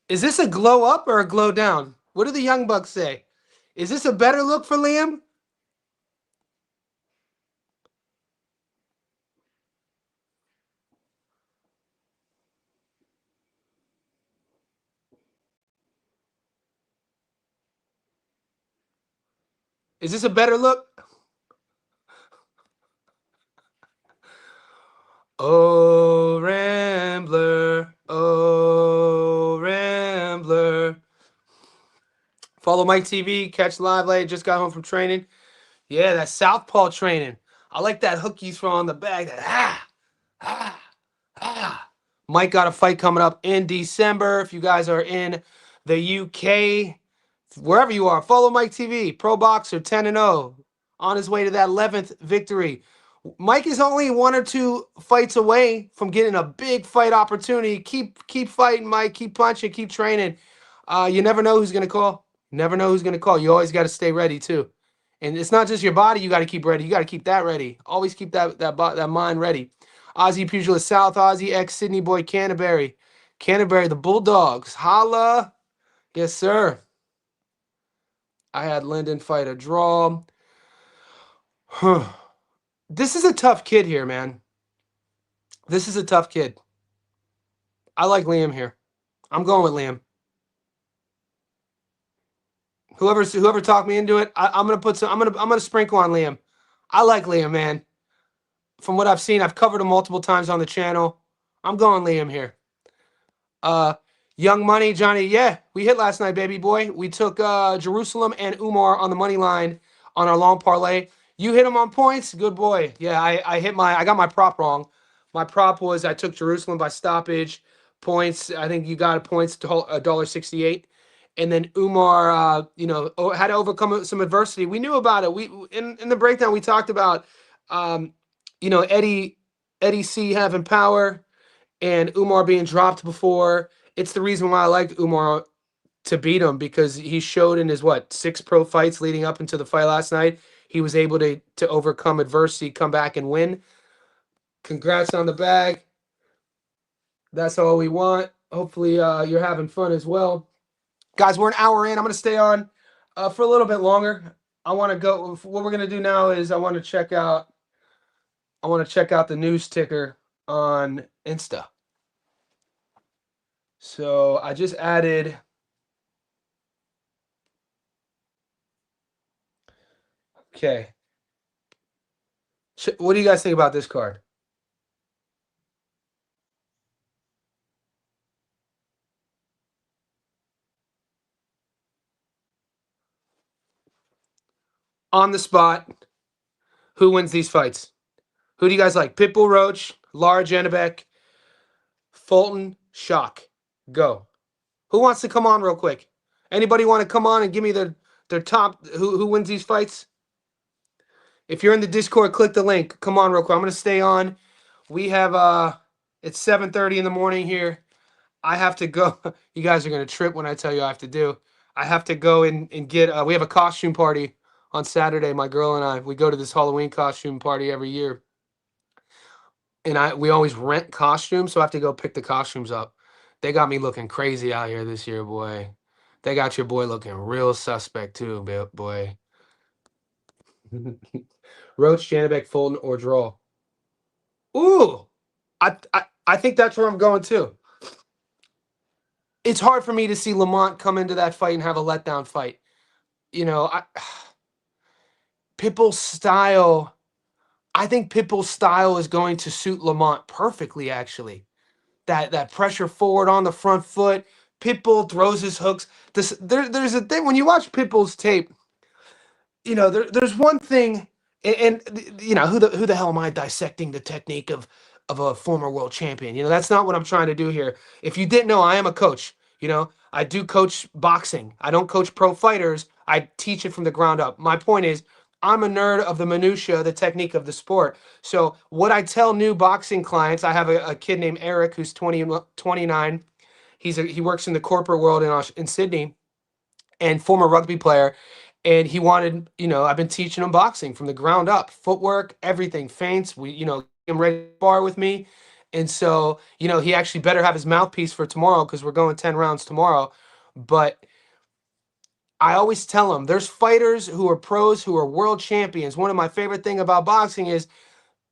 [SPEAKER 1] Is this a glow up or a glow down? What do the young bucks say? Is this a better look for Liam? Is this a better look? Oh, Rambler. Oh, Rambler. Follow Mike TV. Catch live late. Just got home from training. Yeah, that southpaw training. I like that hook you throw on the bag. That Mike got a fight coming up in December. If you guys are in the UK, wherever you are, follow Mike TV. Pro boxer 10-0. On his way to that 11th victory. Mike is only 1 or 2 fights away from getting a big fight opportunity. Keep fighting, Mike. Keep punching. Keep training. You never know who's gonna call. Never know who's gonna call. You always got to stay ready too. And it's not just your body you got to keep ready. You got to keep that ready. Always keep that mind ready. Aussie Pugilist South, Aussie ex Sydney boy Canterbury. Canterbury, the Bulldogs. Holla. Yes, sir. I had Lyndon fight a draw. This is a tough kid here, man. This is a tough kid. I like Liam here. I'm going with Liam. Whoever talked me into it, I'm gonna sprinkle on Liam. I like Liam, man. From what I've seen, I've covered him multiple times on the channel. I'm going Liam here. Young Money, Johnny. Yeah, we hit last night, baby boy. We took Jerusalem and Umar on the money line on our long parlay. You hit him on points, good boy. Yeah, I got my prop wrong. My prop was I took Jerusalem by stoppage points. I think you got points to $1.68. And then Umar, had to overcome some adversity. We knew about it. We in the breakdown we talked about, Eddie C having power and Umar being dropped before, it's the reason why I like Umar to beat him, because he showed in his what, 6 pro fights leading up into the fight last night, he was able to overcome adversity, come back and win. Congrats on the bag. That's all we want. Hopefully, you're having fun as well, guys. We're an hour in. I'm gonna stay on for a little bit longer. I want to go. What we're gonna do now is I want to check out. I want to check out the news ticker on Insta. So I just added. Okay. What do you guys think about this card? On the spot, who wins these fights? Who do you guys like? Pitbull Roach, Lara Janabek, Fulton, Shock. Go. Who wants to come on real quick? Anybody want to come on and give me their top who wins these fights? If you're in the Discord, click the link. Come on real quick. I'm gonna stay on. We have it's 7:30 in the morning here. I have to go. You guys are gonna trip when I tell you I have to do. I have to go and get we have a costume party on Saturday. My girl and I, we go to this Halloween costume party every year. And we always rent costumes, so I have to go pick the costumes up. They got me looking crazy out here this year, boy. They got your boy looking real suspect too, boy. Roach, Janabek, Fulton, or draw. Ooh, I think that's where I'm going too. It's hard for me to see Lamont come into that fight and have a letdown fight. You know, Pitbull's style. I think Pitbull's style is going to suit Lamont perfectly, actually. That pressure forward on the front foot. Pitbull throws his hooks. There's a thing when you watch Pitbull's tape. There's one thing, and who the hell am I dissecting the technique of a former world champion? That's not what I'm trying to do here. If you didn't know, I am a coach. I do coach boxing. I don't coach pro fighters. I teach it from the ground up. My point is, I'm a nerd of the minutia, the technique of the sport. So what I tell new boxing clients, I have a kid named Eric who's 29. He works in the corporate world in Sydney, and former rugby player. And he wanted, I've been teaching him boxing from the ground up, footwork, everything, feints. Him ready to spar with me. And so, he actually better have his mouthpiece for tomorrow because we're going 10 rounds tomorrow. But I always tell him there's fighters who are pros, who are world champions. One of my favorite thing about boxing is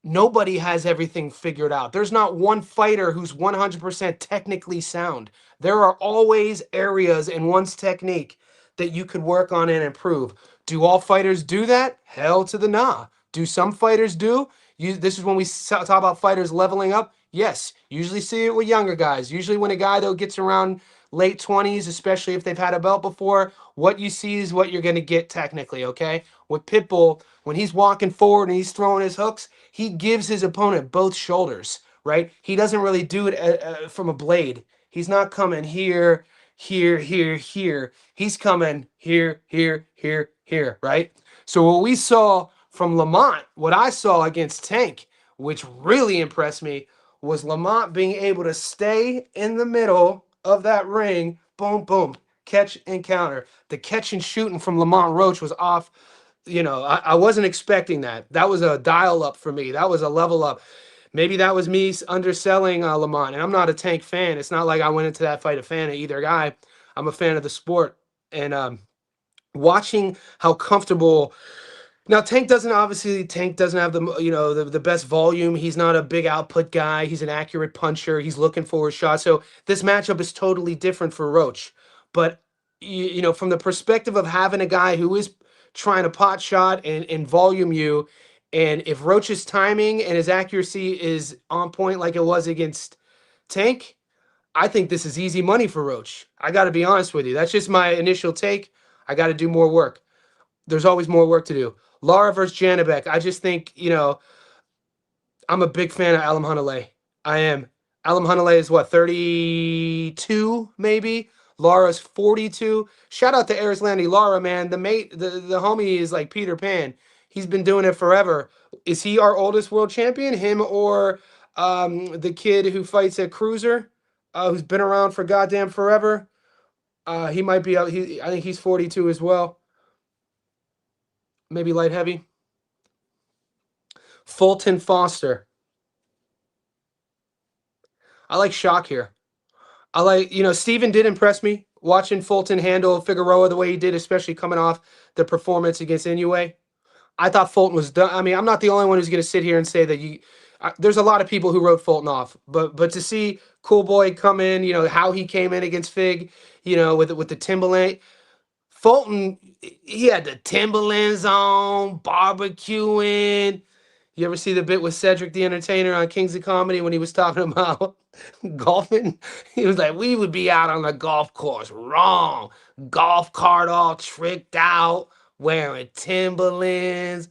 [SPEAKER 1] nobody has everything figured out. There's not one fighter who's 100% technically sound. There are always areas in one's technique that you could work on and improve. Do all fighters do that? Hell to the nah. Do some fighters do? This is when we talk about fighters leveling up. Yes, usually see it with younger guys. Usually when a guy, though, gets around late 20s, especially if they've had a belt before, what you see is what you're going to get technically, okay? With Pitbull, when he's walking forward and he's throwing his hooks, he gives his opponent both shoulders, right? He doesn't really do it from a blade. He's not coming here, here, here, here. He's coming here, here, here, here, right? So what we saw from Lamont, what I saw against Tank, which really impressed me, was Lamont being able to stay in the middle of that ring, boom, boom, catch and counter. The catch and shooting from Lamont Roach was off. I wasn't expecting that. That was a dial up for me. That was a level up. Maybe that was me underselling Lamont. And I'm not a Tank fan. It's not like I went into that fight a fan of either guy. I'm a fan of the sport. And watching how comfortable. Now, Tank doesn't have the best volume. He's not a big output guy. He's an accurate puncher. He's looking for a shot. So this matchup is totally different for Roach. But from the perspective of having a guy who is trying to pot shot and volume you, and if Roach's timing and his accuracy is on point like it was against Tank, I think this is easy money for Roach. I got to be honest with you. That's just my initial take. I got to do more work. There's always more work to do. Lara versus Janabek. I just think, I'm a big fan of Alam Hanalei. I am. Alam Hanalei is what, 32 maybe? Lara's 42. Shout out to Arislandi Lara, man. The homie is like Peter Pan. He's been doing it forever. Is he our oldest world champion? Him or the kid who fights at Cruiser? who's been around for goddamn forever. He might be out. I think he's 42 as well. Maybe light heavy. Fulton Foster. I like Shock here. I like, Steven did impress me watching Fulton handle Figueroa the way he did, especially coming off the performance against Inoue. I thought Fulton was done. I mean, I'm not the only one who's going to sit here and say that there's a lot of people who wrote Fulton off, but to see Cool Boy come in, how he came in against Fig, with the Timberland. Fulton, he had the Timberlands on, barbecuing. You ever see the bit with Cedric the Entertainer on Kings of Comedy when he was talking about golfing? He was like, we would be out on the golf course, wrong. Golf cart all tricked out, wearing Timberlands,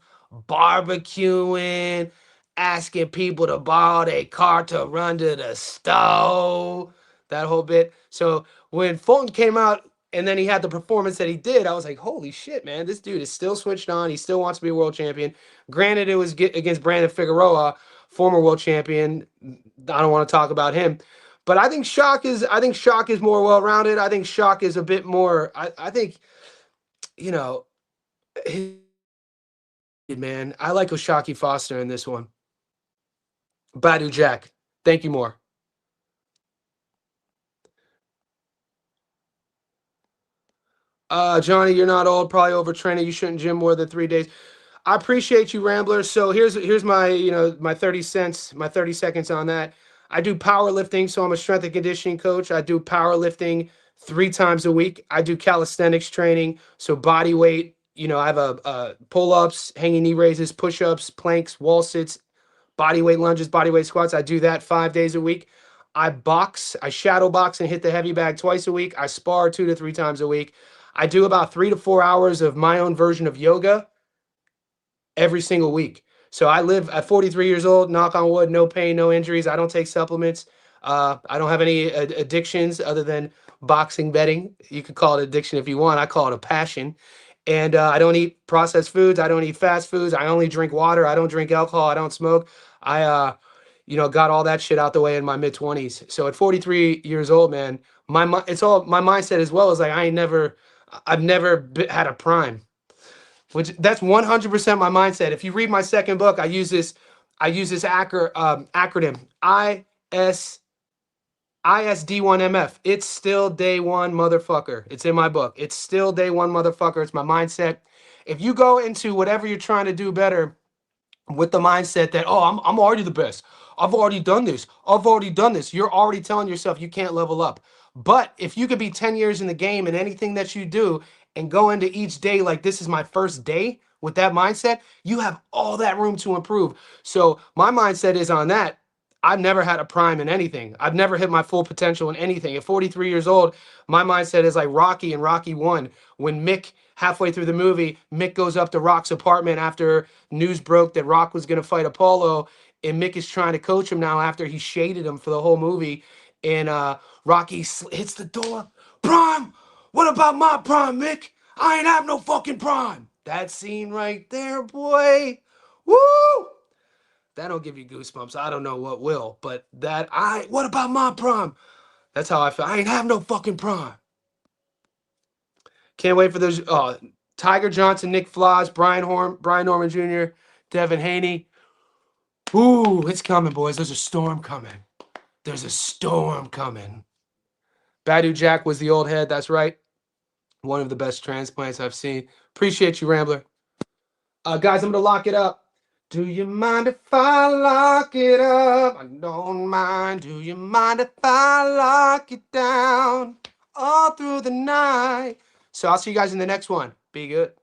[SPEAKER 1] barbecuing, asking people to borrow their car to run to the stove. That whole bit. So when Fulton came out, and then he had the performance that he did, I was like, holy shit, man, this dude is still switched on. He still wants to be a world champion. Granted, it was against Brandon Figueroa, former world champion. I don't want to talk about him. But I think Shock is more well-rounded. I think Shock is a bit more, I think, man, I like Oshaki Foster in this one. Badu Jack. Thank you, more. Johnny, you're not old, probably overtraining. You shouldn't gym more than 3 days. I appreciate you, Ramblers. So here's my my 30 cents, my 30 seconds on that. I do powerlifting, so I'm a strength and conditioning coach. I do powerlifting 3 times a week. I do calisthenics training, so body weight. I have a pull-ups, hanging knee raises, push-ups, planks, wall sits, body weight lunges, body weight squats. I do that 5 days a week. I box, I shadow box and hit the heavy bag twice a week. I spar 2 to 3 times a week. I do about 3 to 4 hours of my own version of yoga every single week. So I live at 43 years old, knock on wood, no pain, no injuries. I don't take supplements. I don't have any addictions other than boxing betting. You could call it addiction if you want. I call it a passion. And I don't eat processed foods. I don't eat fast foods. I only drink water. I don't drink alcohol. I don't smoke. I, got all that shit out the way in my mid 20s. So at 43 years old, man, my mindset as well is like I've never had a prime, which that's 100% my mindset. If you read my second book, I use this acronym ISD1MF. It's still day one, motherfucker. It's in my book. It's still day one, motherfucker. It's my mindset. If you go into whatever you're trying to do better with the mindset that, oh, I'm already the best. I've already done this. I've already done this. You're already telling yourself you can't level up. But if you could be 10 years in the game and anything that you do and go into each day like this is my first day with that mindset, you have all that room to improve. So my mindset is on that. I've never had a prime in anything. I've never hit my full potential in anything. At 43 years old, my mindset is like Rocky and Rocky 1. When Mick, halfway through the movie, Mick goes up to Rock's apartment after news broke that Rock was going to fight Apollo, and Mick is trying to coach him now after he shaded him for the whole movie. And Rocky hits the door. Prime? What about my prime, Mick? I ain't have no fucking prime. That scene right there, boy. Woo! That don't give you goosebumps. I don't know what will, but what about my prime? That's how I feel. I ain't have no fucking prime. Can't wait for those. Tiger Johnson, Nick Floss, Brian Norman Jr., Devin Haney. Ooh, it's coming, boys. There's a storm coming. There's a storm coming. Badu Jack was the old head. That's right. One of the best transplants I've seen. Appreciate you, Rambler. Guys, I'm going to lock it up. Do you mind if I lock it up? I don't mind. Do you mind if I lock it down all through the night? So I'll see you guys in the next one. Be good.